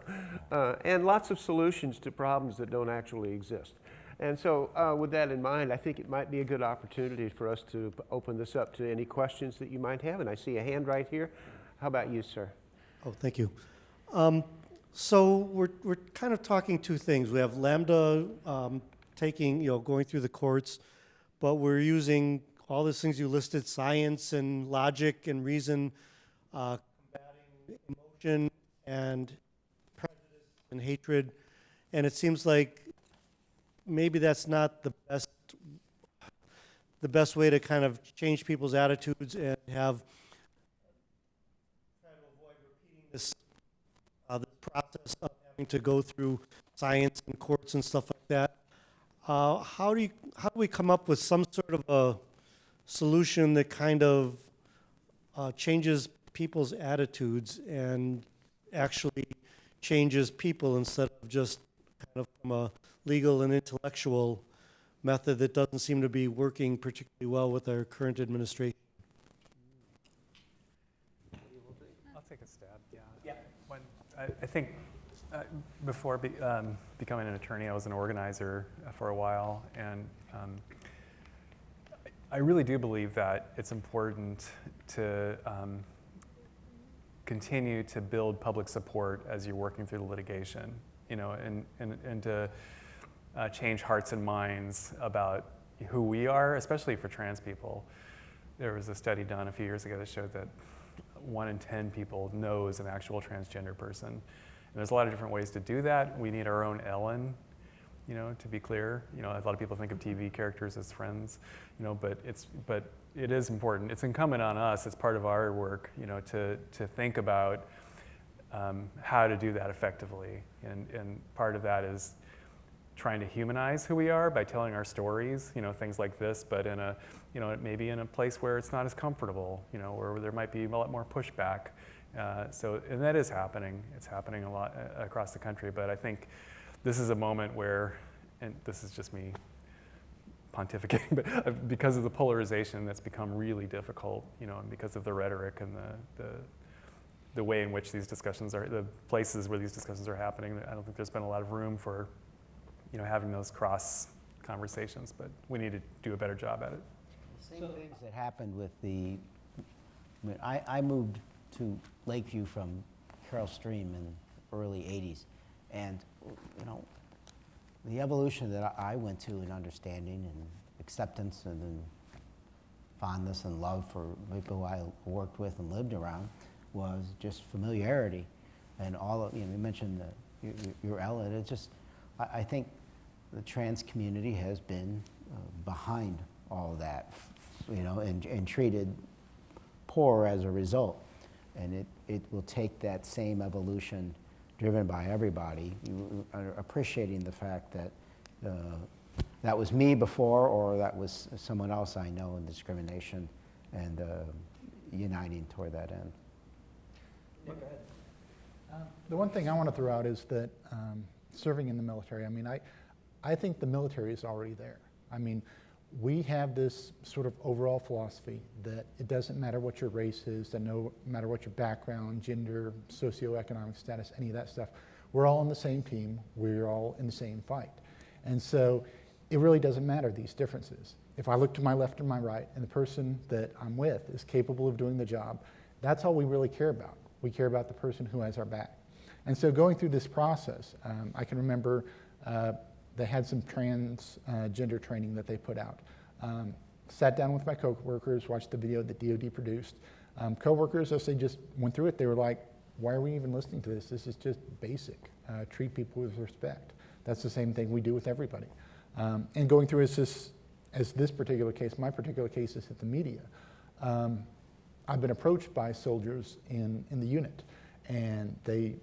[SPEAKER 2] and lots of solutions to problems that don't actually exist. And so with that in mind, I think it might be a good opportunity for us to open this up to any questions that you might have. And I see a hand right here. How about you, sir?
[SPEAKER 7] Oh, thank you. So we're kind of talking two things. We have Lambda going through the courts, but we're using all these things you listed, science and logic and reason, combating emotion and prejudice and hatred. And it seems like maybe that's not the best way to kind of change people's attitudes and try to avoid repeating this process of having to go through science and courts and stuff like that. How do we come up with some sort of a solution that kind of changes people's attitudes and actually changes people instead of just kind of from a legal and intellectual method that doesn't seem to be working particularly well with our current administration.
[SPEAKER 4] I'll take a stab, yeah. When, I think before becoming an attorney, I was an organizer for a while, and I really do believe that it's important to continue to build public support as you're working through the litigation, you know, and to change hearts and minds about who we are, especially for trans people. There was a study done a few years ago that showed that 1 in 10 people knows an actual transgender person. And there's a lot of different ways to do that. We need our own Ellen, you know, to be clear. You know, a lot of people think of TV characters as friends, you know, but it is important. It's incumbent on us, it's part of our work, you know, to think about how to do that effectively. And part of that is trying to humanize who we are by telling our stories, you know, things like this, but in a, you know, maybe in a place where it's not as comfortable, you know, where there might be a lot more pushback. And that is happening. It's happening a lot across the country, but I think this is a moment where, and this is just me pontificating, but because of the polarization that's become really difficult, you know, and because of the rhetoric and the way in which these discussions are, the places where these discussions are happening, I don't think there's been a lot of room for, you know, having those cross conversations, but we need to do a better job at it.
[SPEAKER 1] Same things that happened with the, I mean, I moved to Lakeview from Carroll Stream in early 80s, and, you know, the evolution that I went to in understanding and acceptance and then fondness and love for people I worked with and lived around was just familiarity. And all of, you know, you mentioned your Ellen, it's just, I think the trans community has been behind all of that, you know, and treated poor as a result. And it will take that same evolution driven by everybody, appreciating the fact that that was me before, or that was someone else I know in discrimination, and uniting toward that end.
[SPEAKER 6] Yeah, go ahead.
[SPEAKER 5] The one thing I want to throw out is that serving in the military, I mean, I think the military is already there. I mean, we have this sort of overall philosophy that it doesn't matter what your race is, that no matter what your background, gender, socioeconomic status, any of that stuff, we're all on the same team, we're all in the same fight. And so it really doesn't matter, these differences. If I look to my left or my right and the person that I'm with is capable of doing the job, that's all we really care about. We care about the person who has our back. And so going through this process, I can remember they had some transgender training that they put out. Sat down with my coworkers, watched the video that DoD produced. Coworkers, as they just went through it, they were like, why are we even listening to this? This is just basic. Treat people with respect. That's the same thing we do with everybody. And going through as this particular case, my particular case is at the media. I've been approached by soldiers in the unit, and they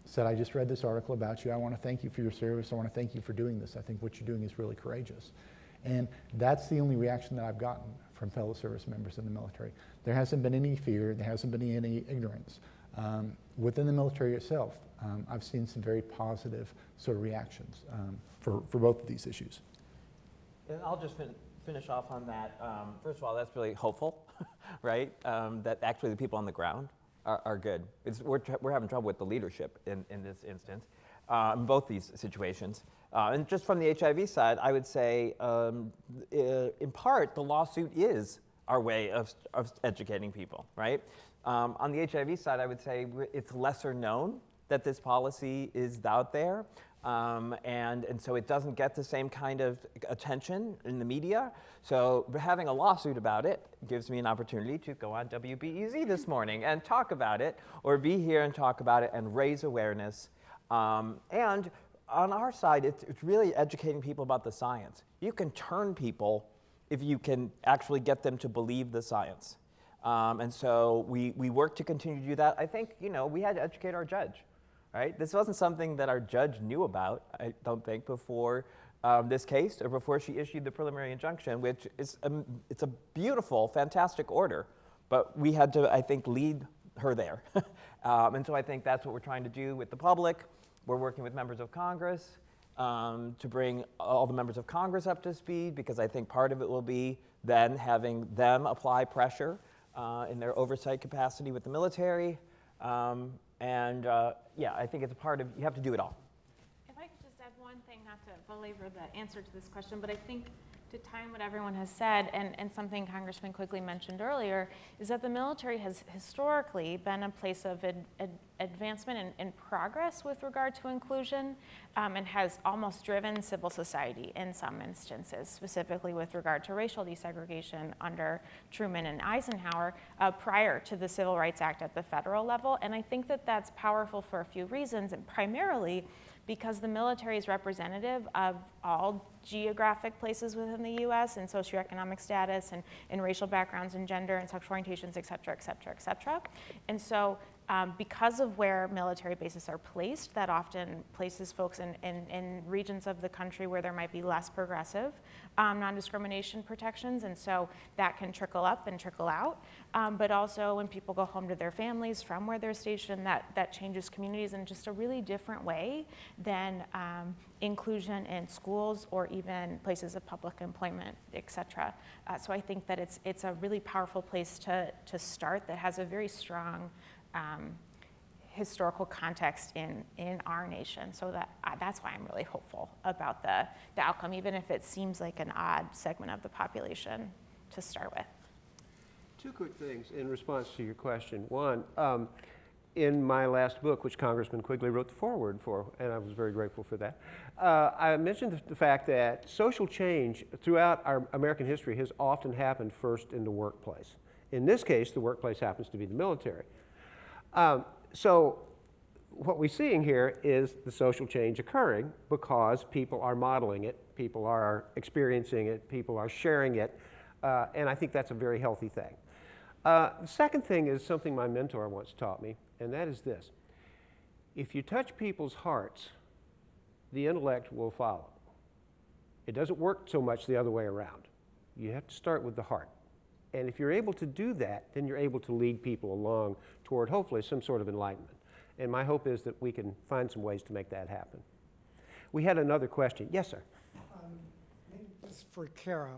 [SPEAKER 5] said, I just read this article about you. I want to thank you for your service. I want to thank you for doing this. I think what you're doing is really courageous. And that's the only reaction that I've gotten from fellow service members in the military. There hasn't been any fear. There hasn't been any ignorance. Within the military itself, I've seen some very positive sort of reactions for both of these issues.
[SPEAKER 6] And I'll just finish off on that. First of all, that's really hopeful, right? That actually the people on the ground are good. We're having trouble with the leadership in this instance, in both these situations. And just from the HIV side, I would say, in part, the lawsuit is our way of educating people, right? On the HIV side, I would say it's lesser known that this policy is out there. And so it doesn't get the same kind of attention in the media. So having a lawsuit about it gives me an opportunity to go on WBEZ this morning and talk about it, or be here and talk about it and raise awareness. And on our side, it's really educating people about the science. You can turn people if you can actually get them to believe the science. And so we work to continue to do that. I think, you know, we had to educate our judge. Right? This wasn't something that our judge knew about, I don't think, before this case or before she issued the preliminary injunction, which is it's a beautiful, fantastic order. But we had to, I think, lead her there. And so I think that's what we're trying to do with the public. We're working with members of Congress to bring all the members of Congress up to speed, because I think part of it will be then having them apply pressure in their oversight capacity with the military. Yeah, I think it's a part of, you have to do it all.
[SPEAKER 3] If I could just add one thing, not to belabor the answer to this question, but I think to time what everyone has said, and something Congressman Quigley mentioned earlier, is that the military has historically been a place of advancement and progress with regard to inclusion, and has almost driven civil society in some instances, specifically with regard to racial desegregation under Truman and Eisenhower prior to the Civil Rights Act at the federal level. And I think that that's powerful for a few reasons, and primarily because the military is representative of all geographic places within the U.S. and socioeconomic status and racial backgrounds and gender and sexual orientations, et cetera, et cetera, et cetera. And so because of where military bases are placed, that often places folks in regions of the country where there might be less progressive non-discrimination protections, and so that can trickle up and trickle out. But also when people go home to their families from where they're stationed, that changes communities in just a really different way than inclusion in schools or even places of public employment, et cetera. So I think that it's a really powerful place to start that has a very strong historical context in our nation. So that's why I'm really hopeful about the outcome, even if it seems like an odd segment of the population to start with.
[SPEAKER 2] Two quick things in response to your question. One, in my last book, which Congressman Quigley wrote the foreword for, and I was very grateful for that, I mentioned the fact that social change throughout our American history has often happened first in the workplace. In this case, the workplace happens to be the military. So what we're seeing here is the social change occurring because people are modeling it, people are experiencing it, people are sharing it, and I think that's a very healthy thing. The second thing is something my mentor once taught me, and that is this. If you touch people's hearts, the intellect will follow. It doesn't work so much the other way around. You have to start with the heart. And if you're able to do that, then you're able to lead people along toward hopefully some sort of enlightenment. And my hope is that we can find some ways to make that happen. We had another question. Yes, sir.
[SPEAKER 8] Maybe this is for Kara.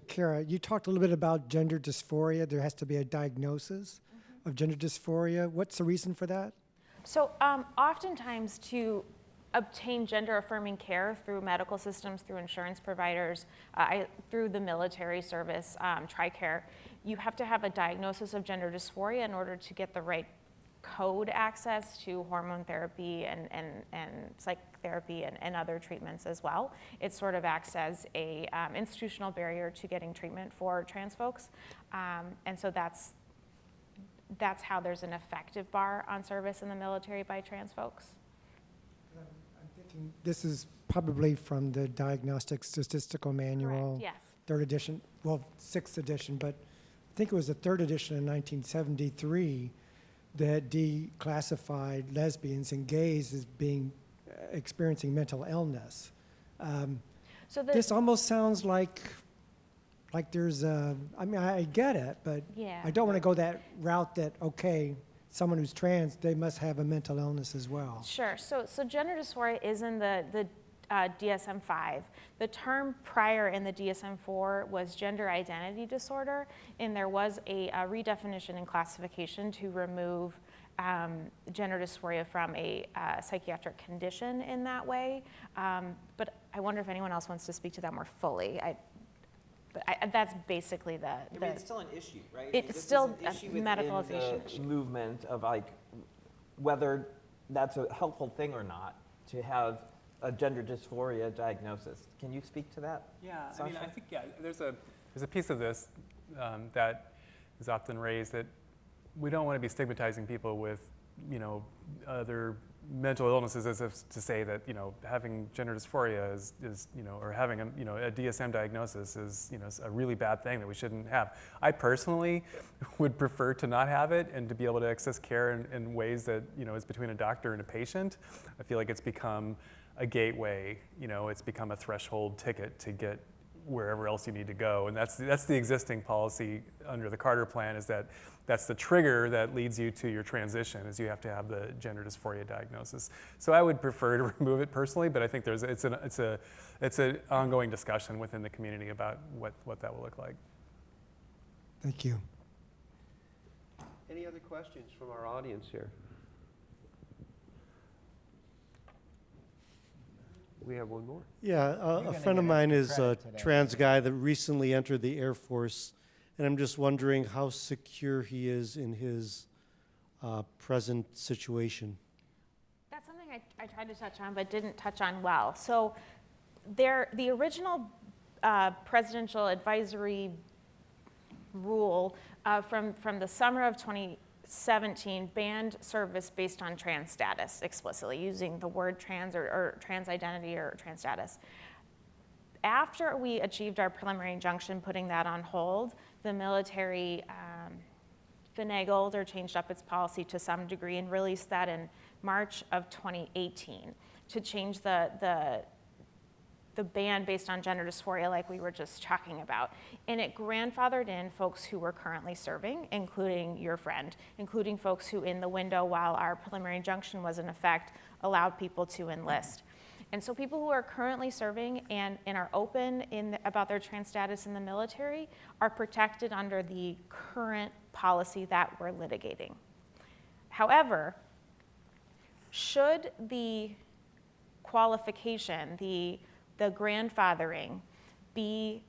[SPEAKER 8] Kara, you talked a little bit about gender dysphoria. There has to be a diagnosis of gender dysphoria. What's the reason for that?
[SPEAKER 3] So oftentimes to obtain gender-affirming care through medical systems, through insurance providers, through the military service, TRICARE, you have to have a diagnosis of gender dysphoria in order to get the right code access to hormone therapy and psychotherapy and other treatments as well. It sort of acts as a institutional barrier to getting treatment for trans folks. And so that's how there's an effective bar on service in the military by trans folks.
[SPEAKER 8] I'm thinking this is probably from the Diagnostic Statistical Manual,
[SPEAKER 3] Correct, yes.
[SPEAKER 8] 3rd edition, well, 6th edition, but I think it was the 3rd edition in 1973 that declassified lesbians and gays as being experiencing mental illness.
[SPEAKER 3] So
[SPEAKER 8] this almost sounds like there's a, I mean, I get it, but
[SPEAKER 3] Yeah.
[SPEAKER 8] I don't want to go that route that, okay, someone who's trans, they must have a mental illness as well.
[SPEAKER 3] Sure. So gender dysphoria is in the DSM-5. The term prior in the DSM-4 was gender identity disorder, and there was a redefinition and classification to remove gender dysphoria from a psychiatric condition in that way. But I wonder if anyone else wants to speak to that more fully. That's basically the.
[SPEAKER 6] I mean, it's still an issue, right?
[SPEAKER 3] It's still a medicalization
[SPEAKER 6] the
[SPEAKER 3] issue.
[SPEAKER 6] movement of like whether that's a helpful thing or not to have a gender dysphoria diagnosis. Can you speak to that?
[SPEAKER 4] Yeah,
[SPEAKER 6] Sasha?
[SPEAKER 4] I mean, I think there's a piece of this that is often raised that we don't want to be stigmatizing people with, other mental illnesses as if to say that, having gender dysphoria is or having a DSM diagnosis is, a really bad thing that we shouldn't have. I personally would prefer to not have it and to be able to access care in ways that, is between a doctor and a patient. I feel like it's become a gateway, it's become a threshold ticket to get wherever else you need to go. And that's the existing policy under the Carter plan, is that that's the trigger that leads you to your transition, is you have to have the gender dysphoria diagnosis. So I would prefer to remove it personally, but I think it's an ongoing discussion within the community about what that will look like.
[SPEAKER 8] Thank you.
[SPEAKER 2] Any other questions from our audience here? We have one more.
[SPEAKER 7] Yeah, a friend of mine is a trans guy that recently entered the Air Force, and I'm just wondering how secure he is in his present situation.
[SPEAKER 3] That's something I tried to touch on, but didn't touch on well. So the original presidential advisory rule from the summer of 2017 banned service based on trans status explicitly, using the word trans or trans identity or trans status. After we achieved our preliminary injunction putting that on hold, the military finagled or changed up its policy to some degree and released that in March of 2018 to change the ban based on gender dysphoria like we were just talking about. And it grandfathered in folks who were currently serving, including your friend, including folks who in the window while our preliminary injunction was in effect allowed people to enlist. And so people who are currently serving and are open about their trans status in the military are protected under the current policy that we're litigating. However, should the qualification, the grandfathering, be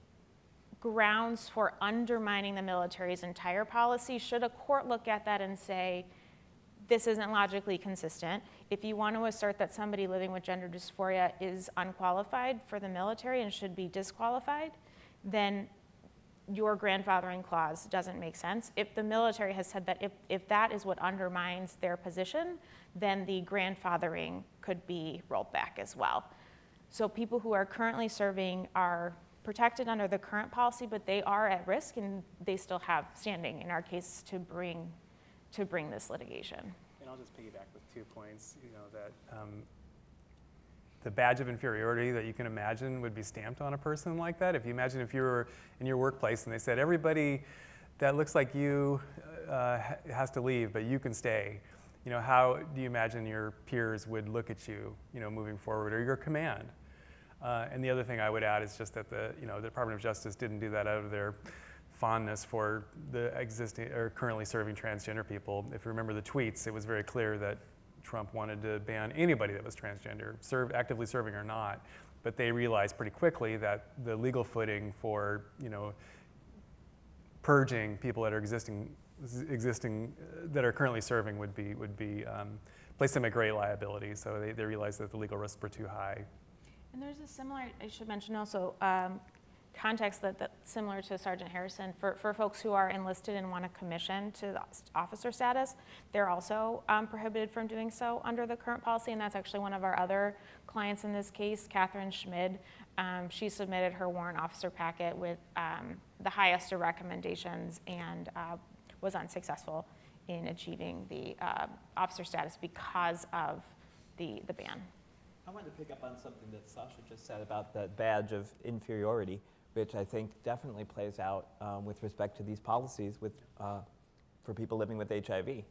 [SPEAKER 3] grounds for undermining the military's entire policy, should a court look at that and say, this isn't logically consistent? If you want to assert that somebody living with gender dysphoria is unqualified for the military and should be disqualified, then your grandfathering clause doesn't make sense. If the military has said that if that is what undermines their position, then the grandfathering could be rolled back as well. So people who are currently serving are protected under the current policy, but they are at risk and they still have standing in our case to bring this litigation.
[SPEAKER 4] And I'll just piggyback with 2 points. That the badge of inferiority that you can imagine would be stamped on a person like that. If you imagine if you were in your workplace and they said, everybody that looks like you has to leave, but you can stay. How do you imagine your peers would look at you, moving forward, or your command? And the other thing I would add is just that the Department of Justice didn't do that out of their fondness for the existing or currently serving transgender people. If you remember the tweets, it was very clear that Trump wanted to ban anybody that was transgender, actively serving or not. But they realized pretty quickly that the legal footing for purging people that are existing that are currently serving would be place them at great liability. So they realized that the legal risks were too high.
[SPEAKER 3] And there's a similar, I should mention also, context that's similar to Sergeant Harrison. For folks who are enlisted and want a commission to officer status, they're also prohibited from doing so under the current policy, and that's actually one of our other clients in this case, Catherine Schmid. She submitted her warrant officer packet with the highest of recommendations and was unsuccessful in achieving the officer status because of the ban.
[SPEAKER 6] I wanted to pick up on something that Sasha just said about the badge of inferiority, which I think definitely plays out with respect to these policies for people living with HIV. It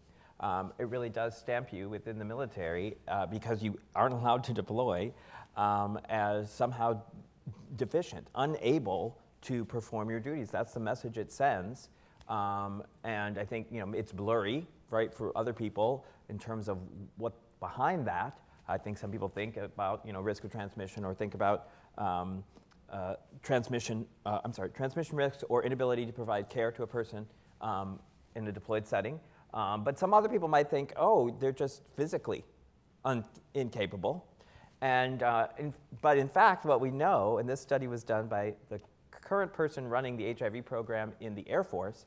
[SPEAKER 6] really does stamp you within the military because you aren't allowed to deploy as somehow deficient, unable to perform your duties. That's the message it sends. And I think it's blurry, right, for other people in terms of what's behind that. I think some people think about risk of transmission or think about transmission risks or inability to provide care to a person in a deployed setting. But some other people might think, oh, they're just physically incapable. But in fact, what we know, and this study was done by the current person running the HIV program in the Air Force,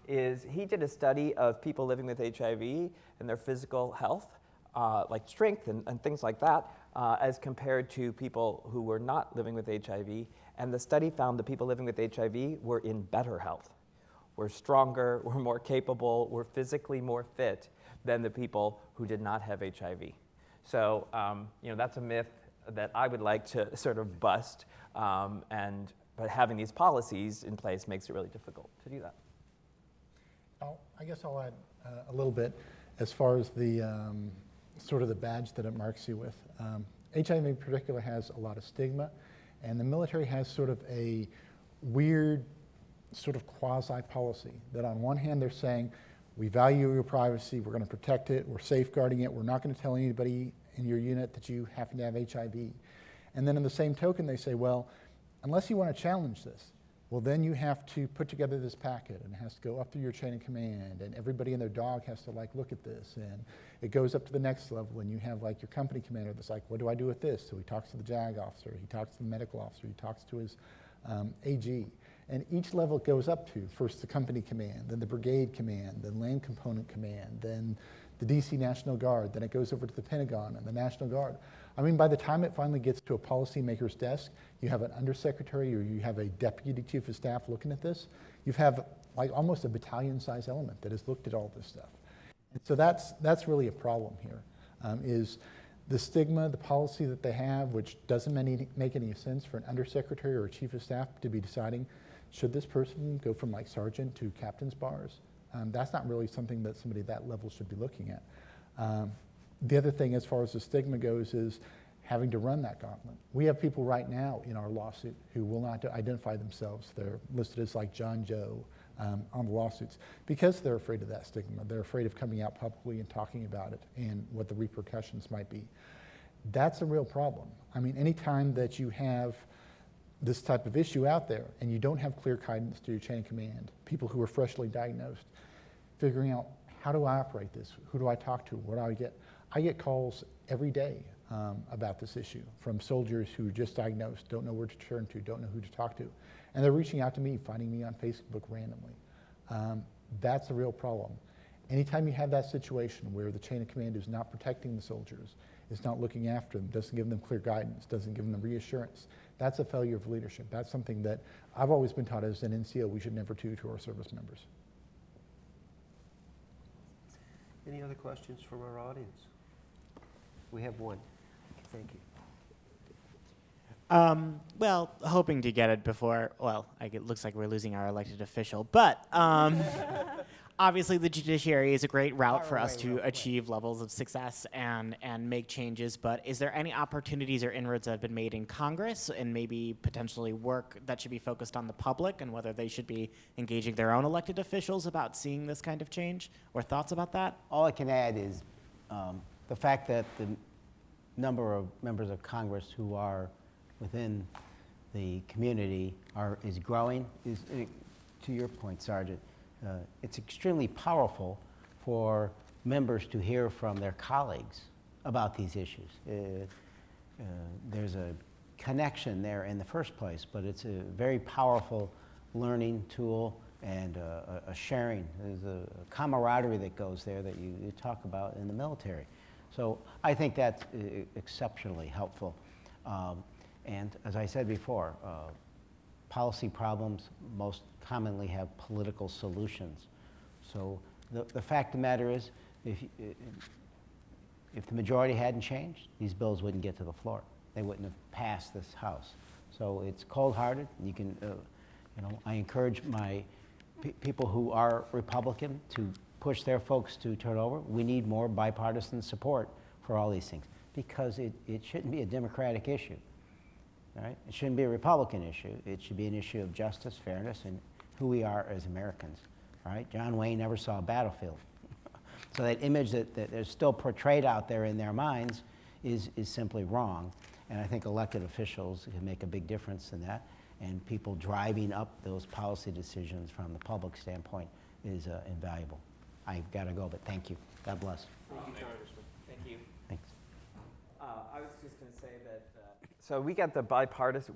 [SPEAKER 6] is he did a study of people living with HIV and their physical health, like strength and things like that, as compared to people who were not living with HIV. And the study found that people living with HIV were in better health, were stronger, were more capable, were physically more fit than the people who did not have HIV. So that's a myth that I would like to sort of bust, but having these policies in place makes it really difficult to do that.
[SPEAKER 5] I guess I'll add a little bit as far as the sort of the badge that it marks you with. HIV in particular has a lot of stigma, and the military has sort of a weird sort of quasi-policy that on one hand they're saying, we value your privacy, we're going to protect it, we're safeguarding it, we're not going to tell anybody in your unit that you happen to have HIV. And then in the same token they say, well, unless you want to challenge this, well then you have to put together this packet and it has to go up through your chain of command and everybody and their dog has to like look at this, and it goes up to the next level and you have like your company commander that's like, what do I do with this? So he talks to the JAG officer, he talks to the medical officer, he talks to his AG. And each level it goes up to, first the company command, then the brigade command, then land component command, then the DC National Guard, then it goes over to the Pentagon and the National Guard. I mean, by the time it finally gets to a policymaker's desk, you have an undersecretary or you have a deputy chief of staff looking at this. You have like almost a battalion-size element that has looked at all this stuff. And so that's really a problem here, is the stigma, the policy that they have, which doesn't make any sense for an undersecretary or a chief of staff to be deciding, should this person go from like sergeant to captain's bars? That's not really something that somebody at that level should be looking at. The other thing as far as the stigma goes is having to run that gauntlet. We have people right now in our lawsuit who will not identify themselves. They're listed as like John Joe on the lawsuits because they're afraid of that stigma. They're afraid of coming out publicly and talking about it and what the repercussions might be. That's a real problem. I mean, anytime that you have this type of issue out there and you don't have clear guidance to your chain of command, people who are freshly diagnosed, figuring out how do I operate this? Who do I talk to? What do I get? I get calls every day about this issue from soldiers who are just diagnosed, don't know where to turn to, don't know who to talk to. And they're reaching out to me, finding me on Facebook randomly. That's a real problem. Anytime you have that situation where the chain of command is not protecting the soldiers, is not looking after them, doesn't give them clear guidance, doesn't give them reassurance, that's a failure of leadership. That's something that I've always been taught as an NCO we should never do to our service members.
[SPEAKER 2] Any other questions from our audience? We have one. Thank you.
[SPEAKER 9] Well, hoping to get it before, well, it looks like we're losing our elected official, but obviously the judiciary is a great route for us to achieve levels of success and make changes, but is there any opportunities or inroads that have been made in Congress and maybe potentially work that should be focused on the public and whether they should be engaging their own elected officials about seeing this kind of change, or thoughts about that?
[SPEAKER 1] All I can add is the fact that the number of members of Congress who are within the community is growing. To your point, Sergeant, it's extremely powerful for members to hear from their colleagues about these issues. There's a connection there in the first place, but it's a very powerful learning tool and a sharing. There's a camaraderie that goes there that you talk about in the military. So I think that's exceptionally helpful. And as I said before, policy problems most commonly have political solutions. So the fact of the matter is, if the majority hadn't changed, these bills wouldn't get to the floor. They wouldn't have passed this House. So it's cold-hearted. You can, I encourage my people who are Republican to push their folks to turn over. We need more bipartisan support for all these things because it shouldn't be a Democratic issue. Right? It shouldn't be a Republican issue. It should be an issue of justice, fairness, and who we are as Americans. Right? John Wayne never saw a battlefield. So that image that is still portrayed out there in their minds is simply wrong. And I think elected officials can make a big difference in that. And people driving up those policy decisions from the public standpoint is invaluable. I've got to go, but thank you. God bless.
[SPEAKER 6] Thank you, Congressman. Thank you.
[SPEAKER 1] Thanks.
[SPEAKER 6] I was just going to say that, so we got the bipartisan,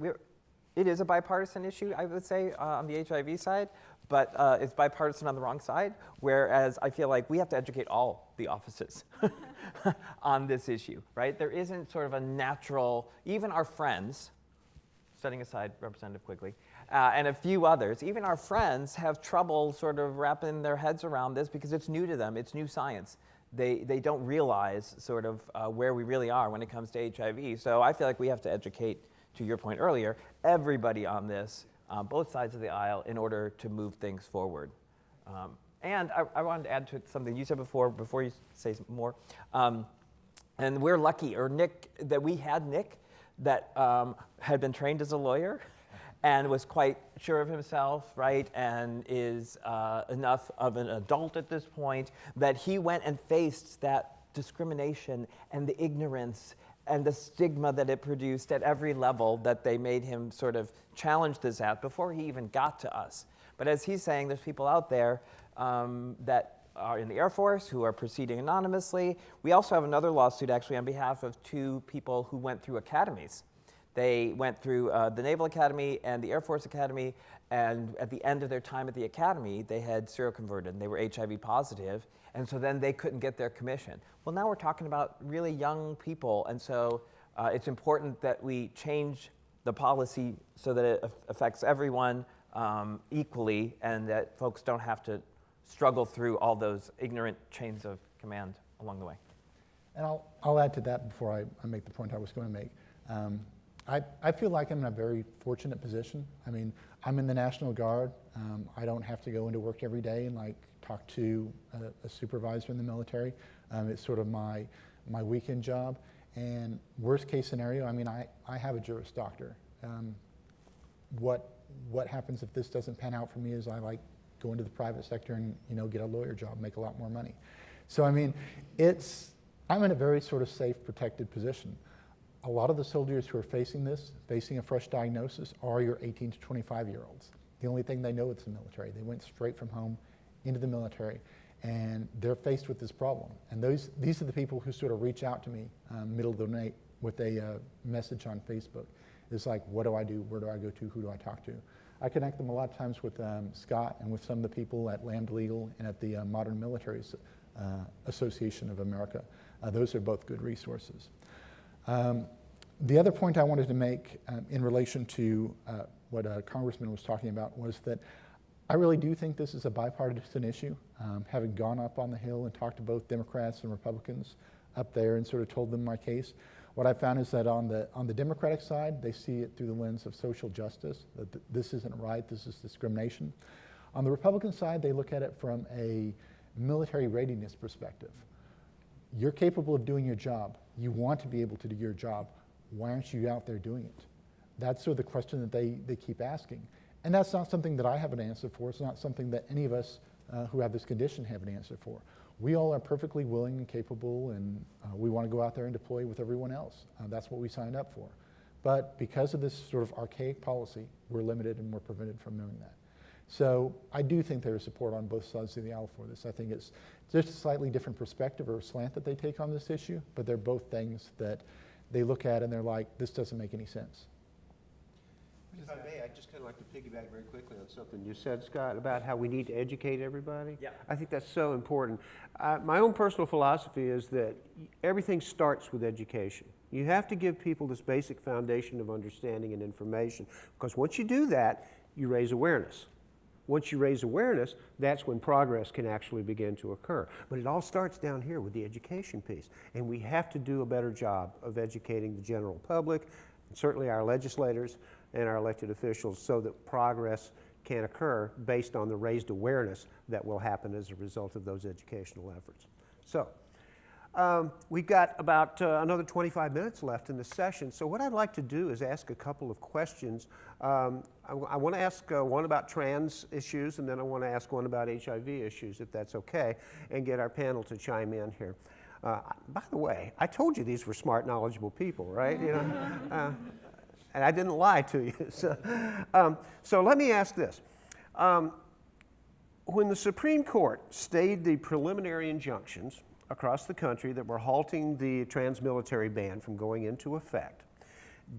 [SPEAKER 6] it is a bipartisan issue, I would say, on the HIV side, but it's bipartisan on the wrong side, whereas I feel like we have to educate all the offices on this issue, right? There isn't sort of a natural, even our friends, setting aside Representative Quigley, and a few others, even our friends have trouble sort of wrapping their heads around this because it's new to them, it's new science. they don't realize sort of where we really are when it comes to HIV. So I feel like we have to educate, to your point earlier, everybody on this, both sides of the aisle, in order to move things forward. And I wanted to add to something you said before you say more. And we're lucky, or that we had Nick that had been trained as a lawyer and was quite sure of himself, right, and is enough of an adult at this point that he went and faced that discrimination and the ignorance and the stigma that it produced at every level that they made him sort of challenge this at before he even got to us. But as he's saying, there's people out there that are in the Air Force who are proceeding anonymously. We also have another lawsuit actually on behalf of two people who went through academies. They went through the Naval Academy and the Air Force Academy, and at the end of their time at the academy, they had seroconverted and they were HIV positive, and so then they couldn't get their commission. Well, now we're talking about really young people, and so it's important that we change the policy so that it affects everyone equally, and that folks don't have to struggle through all those ignorant chains of command along the way.
[SPEAKER 5] And I'll add to that before I make the point I was going to make. I feel like I'm in a very fortunate position. I mean, I'm in the National Guard. I don't have to go into work every day and like talk to a supervisor in the military. It's sort of my weekend job. And worst case scenario, I mean, I have a Juris Doctor. What happens if this doesn't pan out for me is I like go into the private sector and get a lawyer job, make a lot more money. So I mean, I'm in a very sort of safe, protected position. A lot of the soldiers who are facing a fresh diagnosis, are your 18 to 25-year-olds. The only thing they know is the military. They went straight from home into the military, and they're faced with this problem. And these are the people who sort of reach out to me middle of the night with a message on Facebook. It's like, what do I do? Where do I go to? Who do I talk to? I connect them a lot of times with Scott and with some of the people at Lambda Legal and at the Modern Military Association of America. Those are both good resources. The other point I wanted to make in relation to what Congressman was talking about was that I really do think this is a bipartisan issue. Having gone up on the Hill and talked to both Democrats and Republicans up there and sort of told them my case, what I found is that on the Democratic side, they see it through the lens of social justice, that this isn't right, this is discrimination. On the Republican side, they look at it from a military readiness perspective. You're capable of doing your job. You want to be able to do your job. Why aren't you out there doing it? That's sort of the question that they keep asking. And that's not something that I have an answer for. It's not something that any of us who have this condition have an answer for. We all are perfectly willing and capable, and we want to go out there and deploy with everyone else. That's what we signed up for. But because of this sort of archaic policy, we're limited and we're prevented from doing that. So I do think there is support on both sides of the aisle for this. I think it's just a slightly different perspective or slant that they take on this issue, but they're both things that they look at and they're like, this doesn't make any sense.
[SPEAKER 2] If I may, I'd just kind of like to piggyback very quickly on something you said, Scott, about how we need to educate everybody.
[SPEAKER 6] Yeah.
[SPEAKER 2] I think that's so important. My own personal philosophy is that everything starts with education. You have to give people this basic foundation of understanding and information, because once you do that, you raise awareness. Once you raise awareness, that's when progress can actually begin to occur. But it all starts down here with the education piece, and we have to do a better job of educating the general public, and certainly our legislators and our elected officials, so that progress can occur based on the raised awareness that will happen as a result of those educational efforts. So we've got about another 25 minutes left in the session. So what I'd like to do is ask a couple of questions. I want to ask one about trans issues, and then I want to ask one about HIV issues, if that's okay, and get our panel to chime in here. By the way, I told you these were smart, knowledgeable people, right? And I didn't lie to you. So let me ask this. When the Supreme Court stayed the preliminary injunctions across the country that were halting the trans-military ban from going into effect,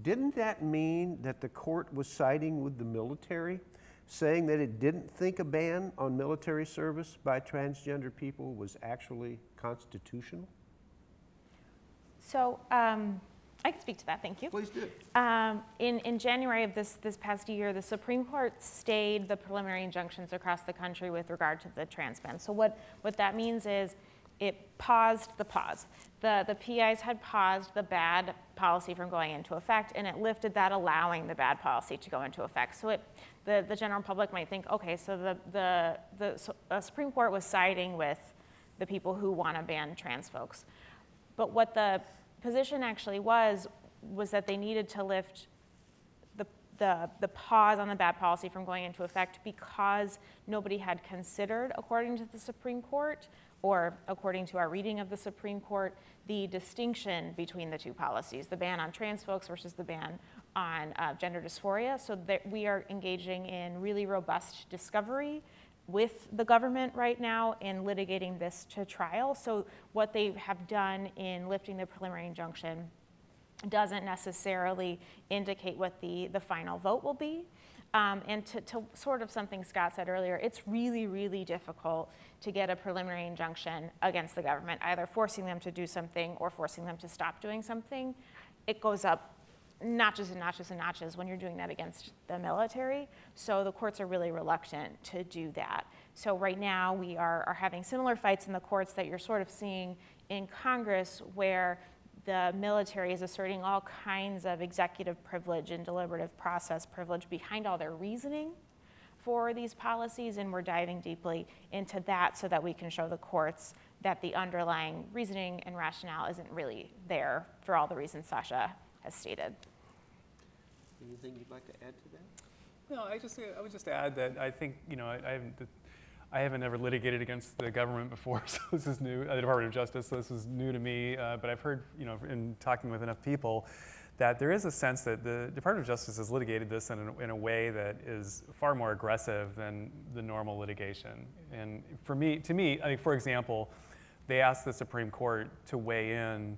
[SPEAKER 2] didn't that mean that the court was siding with the military, saying that it didn't think a ban on military service by transgender people was actually constitutional?
[SPEAKER 3] So I can speak to that, thank you.
[SPEAKER 2] Please do.
[SPEAKER 3] In January of this past year, the Supreme Court stayed the preliminary injunctions across the country with regard to the trans ban. So what that means is it paused the pause. The PIs had paused the bad policy from going into effect, and it lifted that, allowing the bad policy to go into effect. So the general public might think, okay, so the Supreme Court was siding with the people who want to ban trans folks. But what the position actually was that they needed to lift the pause on the bad policy from going into effect because nobody had considered, according to the Supreme Court, or according to our reading of the Supreme Court, the distinction between the two policies, the ban on trans folks versus the ban on gender dysphoria. So that we are engaging in really robust discovery with the government right now in litigating this to trial. So what they have done in lifting the preliminary injunction doesn't necessarily indicate what the final vote will be. And to sort of something Scott said earlier, it's really, really difficult to get a preliminary injunction against the government, either forcing them to do something or forcing them to stop doing something. It goes up notches and notches and notches when you're doing that against the military. So the courts are really reluctant to do that. So right now we are having similar fights in the courts that you're sort of seeing in Congress, where the military is asserting all kinds of executive privilege and deliberative process privilege behind all their reasoning for these policies, and we're diving deeply into that so that we can show the courts that the underlying reasoning and rationale isn't really there for all the reasons Sasha has stated.
[SPEAKER 2] Anything you'd like to add to that?
[SPEAKER 4] No, I would just add that I think, I haven't ever litigated against the government before, so this is new, the Department of Justice, so this is new to me, but I've heard, in talking with enough people, that there is a sense that the Department of Justice has litigated this in a way that is far more aggressive than the normal litigation. And to me, I think, for example, they asked the Supreme Court to weigh in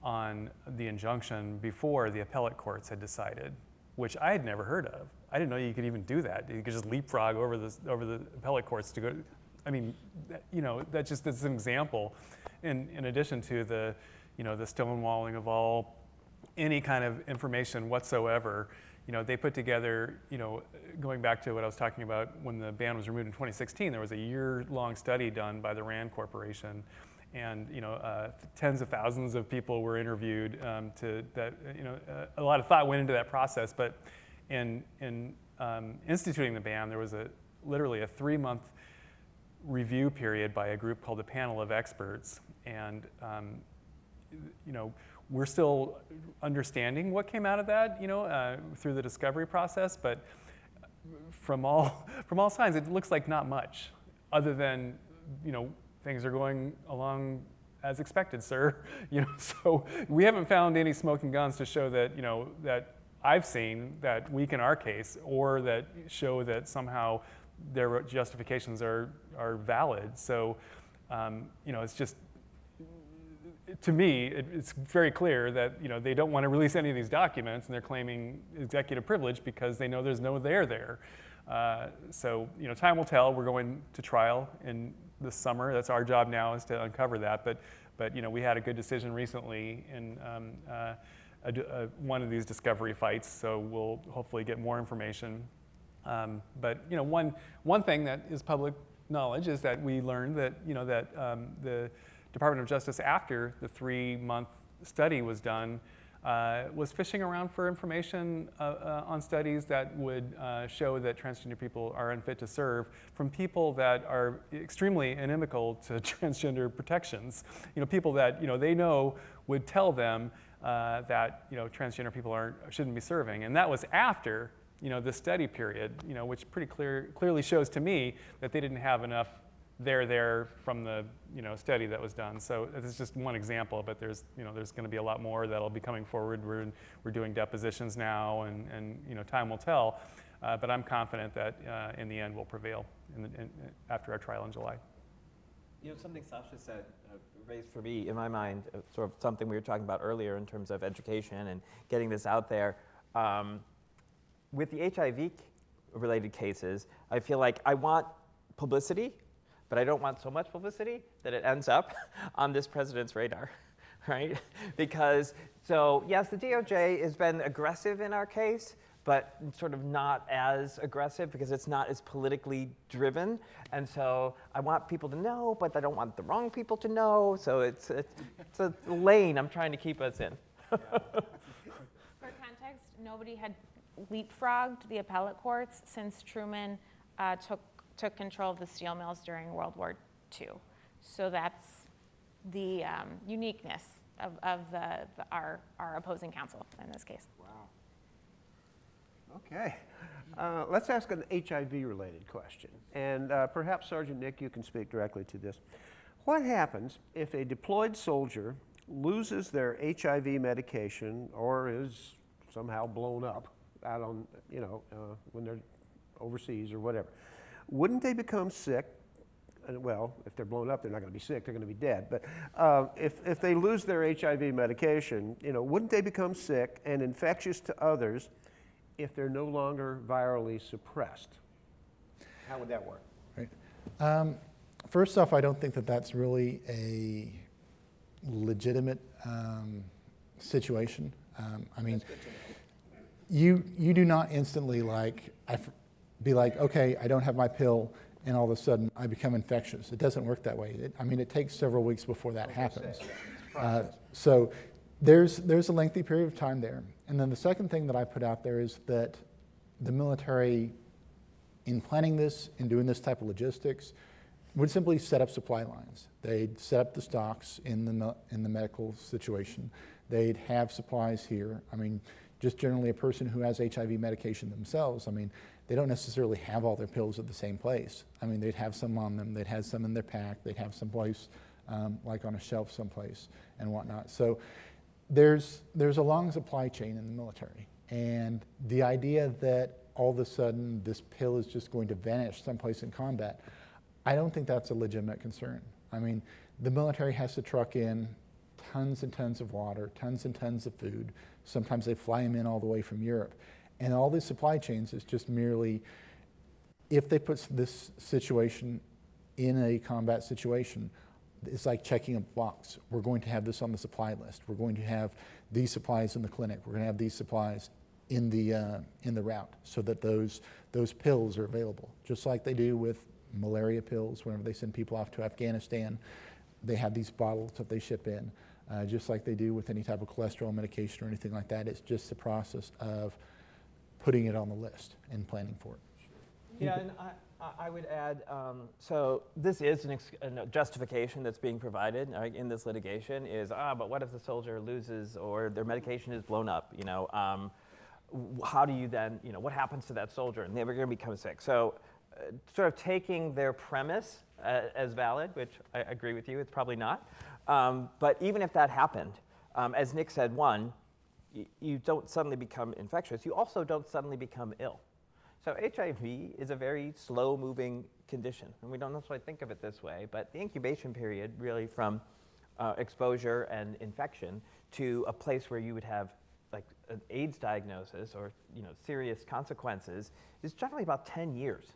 [SPEAKER 4] on the injunction before the appellate courts had decided, which I had never heard of. I didn't know you could even do that. You could just leapfrog over the appellate courts to go. I mean, that's an example. In addition to the stonewalling of any kind of information whatsoever, they put together, going back to what I was talking about when the ban was removed in 2016, there was a year-long study done by the RAND Corporation, and tens of thousands of people were interviewed. A lot of thought went into that process, but in instituting the ban, there was literally a 3-month review period by a group called the Panel of Experts, and we're still understanding what came out of that, through the discovery process, but from all signs, it looks like not much, other than things are going along as expected, sir. So we haven't found any smoking guns to show that that I've seen that weaken our case, or that show that somehow their justifications are valid. So it's just, to me, it's very clear that they don't want to release any of these documents, and they're claiming executive privilege because they know there's no there. So time will tell. We're going to trial in this summer. That's our job now, is to uncover that. But we had a good decision recently in one of these discovery fights, so we'll hopefully get more information. But one thing that is public knowledge is that we learned that the Department of Justice, after the 3-month study was done, was fishing around for information on studies that would show that transgender people are unfit to serve from people that are extremely inimical to transgender protections. People that they know would tell them that transgender people shouldn't be serving, and that was after the study period, which pretty clearly shows to me that they didn't have enough there from the study that was done. So this is just one example, but there's going to be a lot more that'll be coming forward. We're doing depositions now, and time will tell. But I'm confident that in the end we'll prevail after our trial in July.
[SPEAKER 6] Something Sasha said raised for me in my mind sort of something we were talking about earlier in terms of education and getting this out there. With the HIV-related cases, I feel like I want publicity, but I don't want so much publicity that it ends up on this president's radar, right? Because, yes, the DOJ has been aggressive in our case, but sort of not as aggressive because it's not as politically driven. And so I want people to know, but I don't want the wrong people to know. So it's a lane I'm trying to keep us in.
[SPEAKER 3] For context, nobody had leapfrogged the appellate courts since Truman took control of the steel mills during World War II. So that's the uniqueness of our opposing counsel in this case.
[SPEAKER 2] Okay. Let's ask an HIV-related question. And perhaps, Sergeant Nick, you can speak directly to this. What happens if a deployed soldier loses their HIV medication or is somehow blown up out on, when they're overseas or whatever? Wouldn't they become sick? Well, if they're blown up, they're not going to be sick, they're going to be dead. But if they lose their HIV medication, wouldn't they become sick and infectious to others if they're no longer virally suppressed? How would that work?
[SPEAKER 5] Right. First off, I don't think that that's really a legitimate situation. I mean, you do not instantly be like, okay, I don't have my pill, and all of a sudden I become infectious. It doesn't work that way. It takes several weeks before that happens. So there's a lengthy period of time there. And then the second thing that I put out there is that the military, in planning this, in doing this type of logistics, would simply set up supply lines. They'd set up the stocks in the medical situation. They'd have supplies here. Just generally a person who has HIV medication themselves, they don't necessarily have all their pills at the same place. They'd have some on them, they'd have some in their pack, they'd have some place, like on a shelf someplace and whatnot. So there's a long supply chain in the military. And the idea that all of a sudden this pill is just going to vanish someplace in combat, I don't think that's a legitimate concern. The military has to truck in tons and tons of water, tons and tons of food. Sometimes they fly them in all the way from Europe. And all these supply chains is just merely, if they put this situation in a combat situation, it's like checking a box. We're going to have this on the supply list. We're going to have these supplies in the clinic. We're going to have these supplies in the route so that those pills are available, just like they do with malaria pills. Whenever they send people off to Afghanistan, they have these bottles that they ship in, just like they do with any type of cholesterol medication or anything like that. It's just the process of putting it on the list and planning for it.
[SPEAKER 6] Yeah, and I would add, so this is a justification that's being provided in this litigation is, but what if the soldier loses or their medication is blown up, how do you then, what happens to that soldier? And they're going to become sick. So sort of taking their premise as valid, which I agree with you, it's probably not. But even if that happened, as Nick said, one, you don't suddenly become infectious. You also don't suddenly become ill. So HIV is a very slow-moving condition, and we don't necessarily think of it this way, but the incubation period really from exposure and infection to a place where you would have like an AIDS diagnosis or serious consequences is generally about 10 years.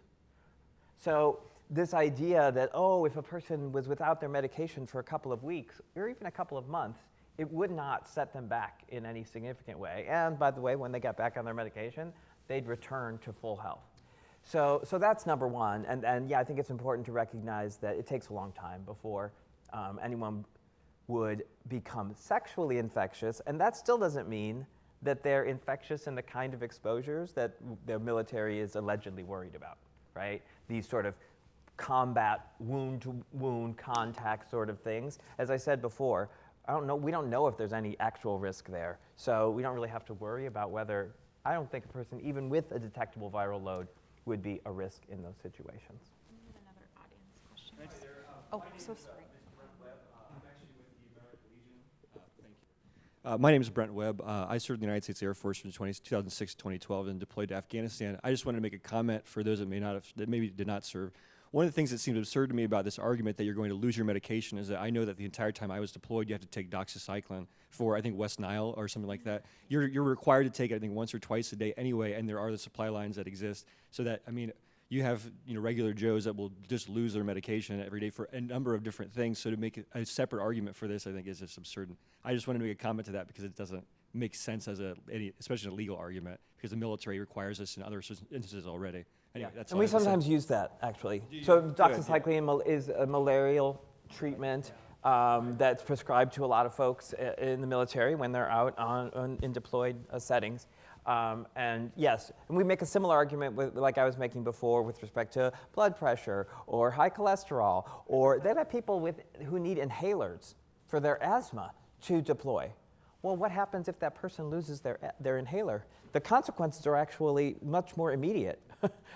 [SPEAKER 6] So this idea that, if a person was without their medication for a couple of weeks or even a couple of months, it would not set them back in any significant way. And by the way, when they got back on their medication, they'd return to full health. So that's number one. And yeah, I think it's important to recognize that it takes a long time before anyone would become sexually infectious. And that still doesn't mean that they're infectious in the kind of exposures that the military is allegedly worried about, right? These sort of combat wound-to-wound contact sort of things. As I said before, we don't know if there's any actual risk there. So we don't really have to worry about whether, I don't think a person, even with a detectable viral load, would be a risk in those situations.
[SPEAKER 3] We have another audience question. So sorry.
[SPEAKER 10] My name is Brent Webb. I served in the United States Air Force from 2006 to 2012 and deployed to Afghanistan. I just wanted to make a comment for those that maybe did not serve. One of the things that seemed absurd to me about this argument that you're going to lose your medication is that I know that the entire time I was deployed, you have to take doxycycline for, I think, West Nile or something like that. You're required to take it, I think, once or twice a day anyway, and there are the supply lines that exist. So that, you have regular Joes that will just lose their medication every day for a number of different things. So to make a separate argument for this, I think, is just absurd. I just wanted to make a comment to that because it doesn't makes sense as especially a legal argument, because the military requires this in other instances already. Anyway, that's
[SPEAKER 6] And
[SPEAKER 10] all
[SPEAKER 6] we
[SPEAKER 10] I have to say.
[SPEAKER 6] sometimes use that, actually. So doxycycline is a malarial treatment that's prescribed to a lot of folks in the military when they're out in deployed settings. And yes, and we make a similar argument like I was making before with respect to blood pressure or high cholesterol, or they have people who need inhalers for their asthma to deploy. Well, what happens if that person loses their inhaler? The consequences are actually much more immediate,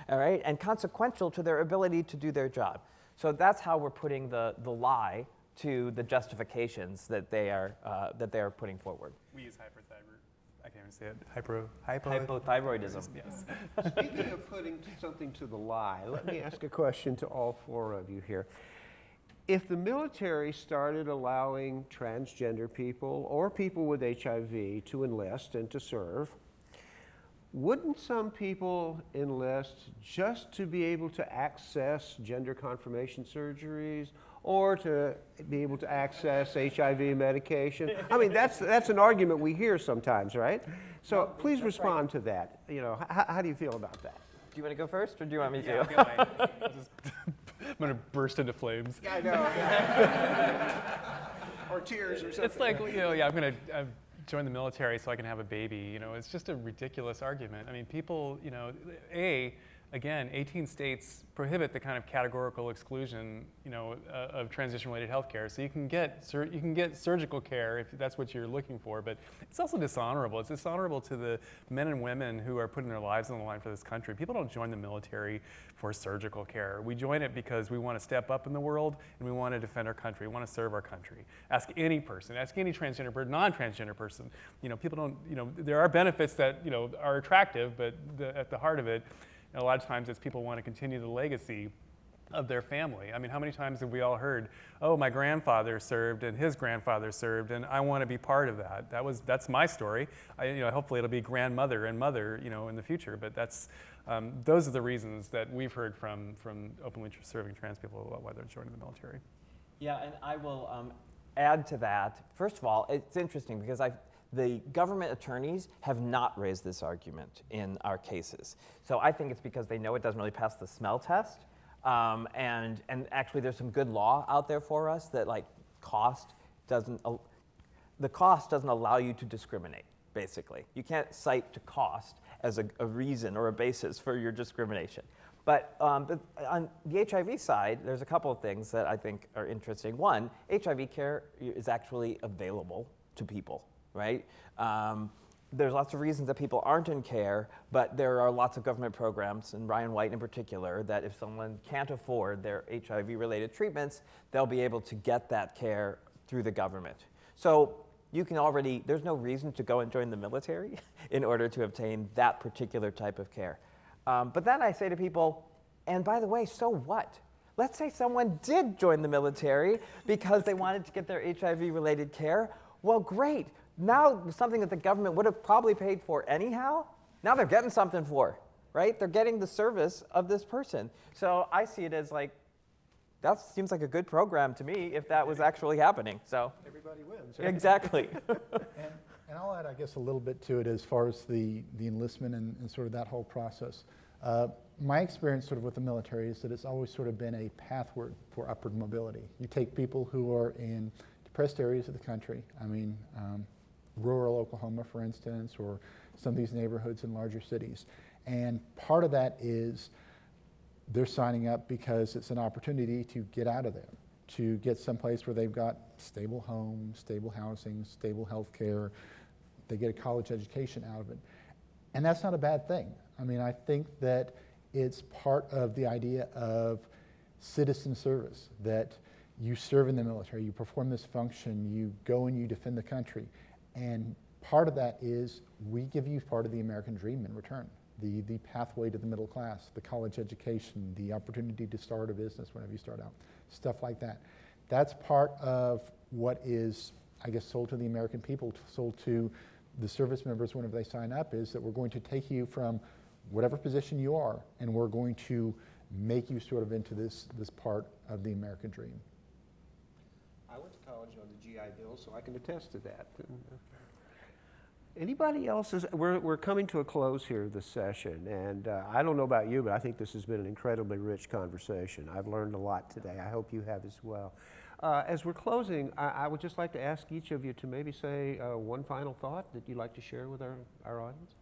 [SPEAKER 6] all right, and consequential to their ability to do their job. So that's how we're putting the lie to the justifications that they are putting forward.
[SPEAKER 4] We use I can't even say it.
[SPEAKER 6] Hypothyroidism.
[SPEAKER 4] Yes.
[SPEAKER 2] Speaking of putting something to the lie, let me ask a question to all four of you here. If the military started allowing transgender people or people with HIV to enlist and to serve, wouldn't some people enlist just to be able to access gender confirmation surgeries or to be able to access HIV medication? I mean, that's an argument we hear sometimes, right? So please respond to that. You know, how do you feel about that?
[SPEAKER 6] Do you want to go first, or do you want me to?
[SPEAKER 4] Yeah, I feel like I'm going to burst into flames.
[SPEAKER 2] I know. Or tears or something.
[SPEAKER 4] It's like, I'm going to join the military so I can have a baby. It's just a ridiculous argument. I mean, people, again, 18 states prohibit the kind of categorical exclusion, of transition-related health care. So you can get surgical care if that's what you're looking for, but it's also dishonorable. It's dishonorable to the men and women who are putting their lives on the line for this country. People don't join the military for surgical care. We join it because we want to step up in the world and we want to defend our country. We want to serve our country. Ask any person, ask any transgender person, non-transgender person. People don't, there are benefits that, are attractive, but at the heart of it, a lot of times it's people want to continue the legacy of their family. I mean, how many times have we all heard, oh, my grandfather served and his grandfather served and I want to be part of that. That's my story. Hopefully it'll be grandmother and mother, in the future, but those are the reasons that we've heard from openly serving trans people about why they're joining the military.
[SPEAKER 6] Yeah, and I will add to that. First of all, it's interesting because the government attorneys have not raised this argument in our cases. So I think it's because they know it doesn't really pass the smell test. And actually there's some good law out there for us that the cost doesn't allow you to discriminate, basically. You can't cite to cost as a reason or a basis for your discrimination. But on the HIV side, there's a couple of things that I think are interesting. One, HIV care is actually available to people. Right? There's lots of reasons that people aren't in care, but there are lots of government programs, and Ryan White in particular, that if someone can't afford their HIV-related treatments, they'll be able to get that care through the government. So there's no reason to go and join the military in order to obtain that particular type of care. But then I say to people, and by the way, so what? Let's say someone did join the military because they wanted to get their HIV-related care. Well, great. Now something that the government would have probably paid for anyhow, now they're getting something for, right? They're getting the service of this person. So I see it as that seems like a good program to me if that was actually happening. So
[SPEAKER 2] Everybody wins. Right?
[SPEAKER 6] Exactly.
[SPEAKER 5] And I'll add, I guess, a little bit to it as far as the enlistment and sort of that whole process. My experience sort of with the military is that it's always sort of been a pathway for upward mobility. You take people who are in depressed areas of the country, rural Oklahoma, for instance, or some of these neighborhoods in larger cities. And part of that is they're signing up because it's an opportunity to get out of there, to get someplace where they've got stable homes, stable housing, stable health care. They get a college education out of it. And that's not a bad thing. I mean, I think that it's part of the idea of citizen service, that you serve in the military, you perform this function, you go and you defend the country. And part of that is we give you part of the American dream in return. The pathway to the middle class, the college education, the opportunity to start a business whenever you start out, stuff like that. That's part of what is, I guess, sold to the American people, sold to the service members whenever they sign up, is that we're going to take you from whatever position you are, and we're going to make you sort of into this part of the American dream.
[SPEAKER 2] I went to college on the GI Bill, so I can attest to that. Anybody else? We're coming to a close here this session, and I don't know about you, but I think this has been an incredibly rich conversation. I've learned a lot today. I hope you have as well. As we're closing, I would just like to ask each of you to maybe say one final thought that you'd like to share with our audience.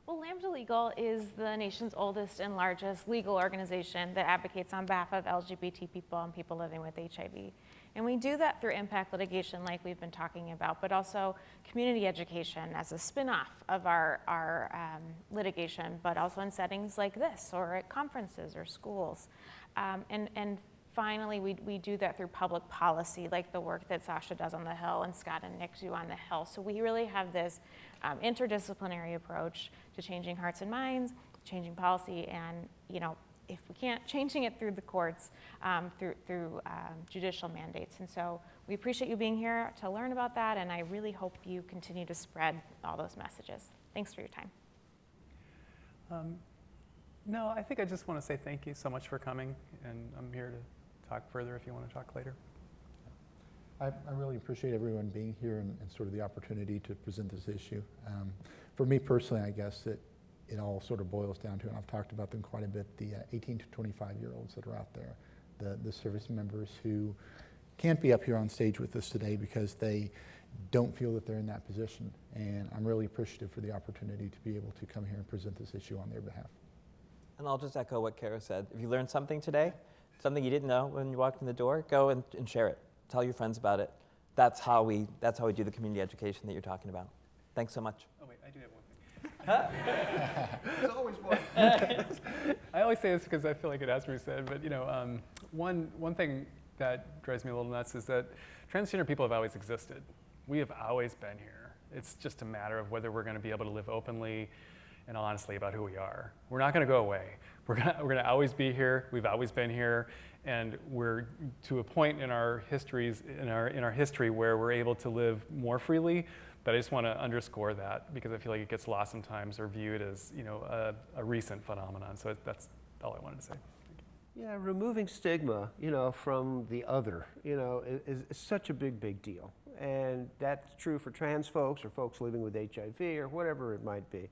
[SPEAKER 3] Well, Lambda Legal is the nation's oldest and largest legal organization that advocates on behalf of LGBT people and people living with HIV. And we do that through impact litigation like we've been talking about, but also community education as a spin-off of our litigation, but also in settings like this or at conferences or schools. And finally, we do that through public policy, like the work that Sasha does on the Hill and Scott and Nick do on the Hill. So we really have this interdisciplinary approach to changing hearts and minds, changing policy, and if we can't, changing it through the courts, through judicial mandates. And so we appreciate you being here to learn about that, and I really hope you continue to spread all those messages. Thanks for your time.
[SPEAKER 4] No, I think I just want to say thank you so much for coming, and I'm here to talk further if you want to talk later.
[SPEAKER 5] I really appreciate everyone being here and sort of the opportunity to present this issue. For me personally, I guess that it all sort of boils down to, and I've talked about them quite a bit, the 18 to 25-year-olds that are out there, the service members who can't be up here on stage with us today because they don't feel that they're in that position. And I'm really appreciative for the opportunity to be able to come here and present this issue on their behalf.
[SPEAKER 6] And I'll just echo what Kara said. If you learned something today, something you didn't know when you walked in the door, go and share it. Tell your friends about it. That's how we do the community education that you're talking about. Thanks so much.
[SPEAKER 4] Oh wait, I do have one thing.
[SPEAKER 2] There's always one.
[SPEAKER 4] I always say this because I feel like it has to be said, but one thing that drives me a little nuts is that transgender people have always existed. We have always been here. It's just a matter of whether we're going to be able to live openly and honestly about who we are. We're not going to go away. We're going to always be here. We've always been here, and we're to a point in our histories, in our history, where we're able to live more freely. But I just want to underscore that because I feel like it gets lost sometimes or viewed as a recent phenomenon. So that's all I wanted to say.
[SPEAKER 2] Yeah, removing stigma, from the other, is such a big deal. And that's true for trans folks or folks living with HIV or whatever it might be.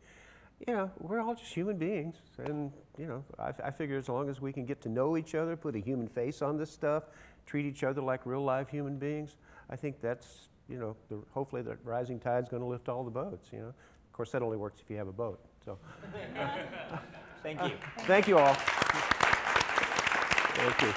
[SPEAKER 2] We're all just human beings. And, I figure as long as we can get to know each other, put a human face on this stuff, treat each other like real live human beings, I think that's, hopefully the rising tide's going to lift all the boats, Of course, that only works if you have a boat. So,
[SPEAKER 6] Thank you.
[SPEAKER 2] Thank you all. Thank you.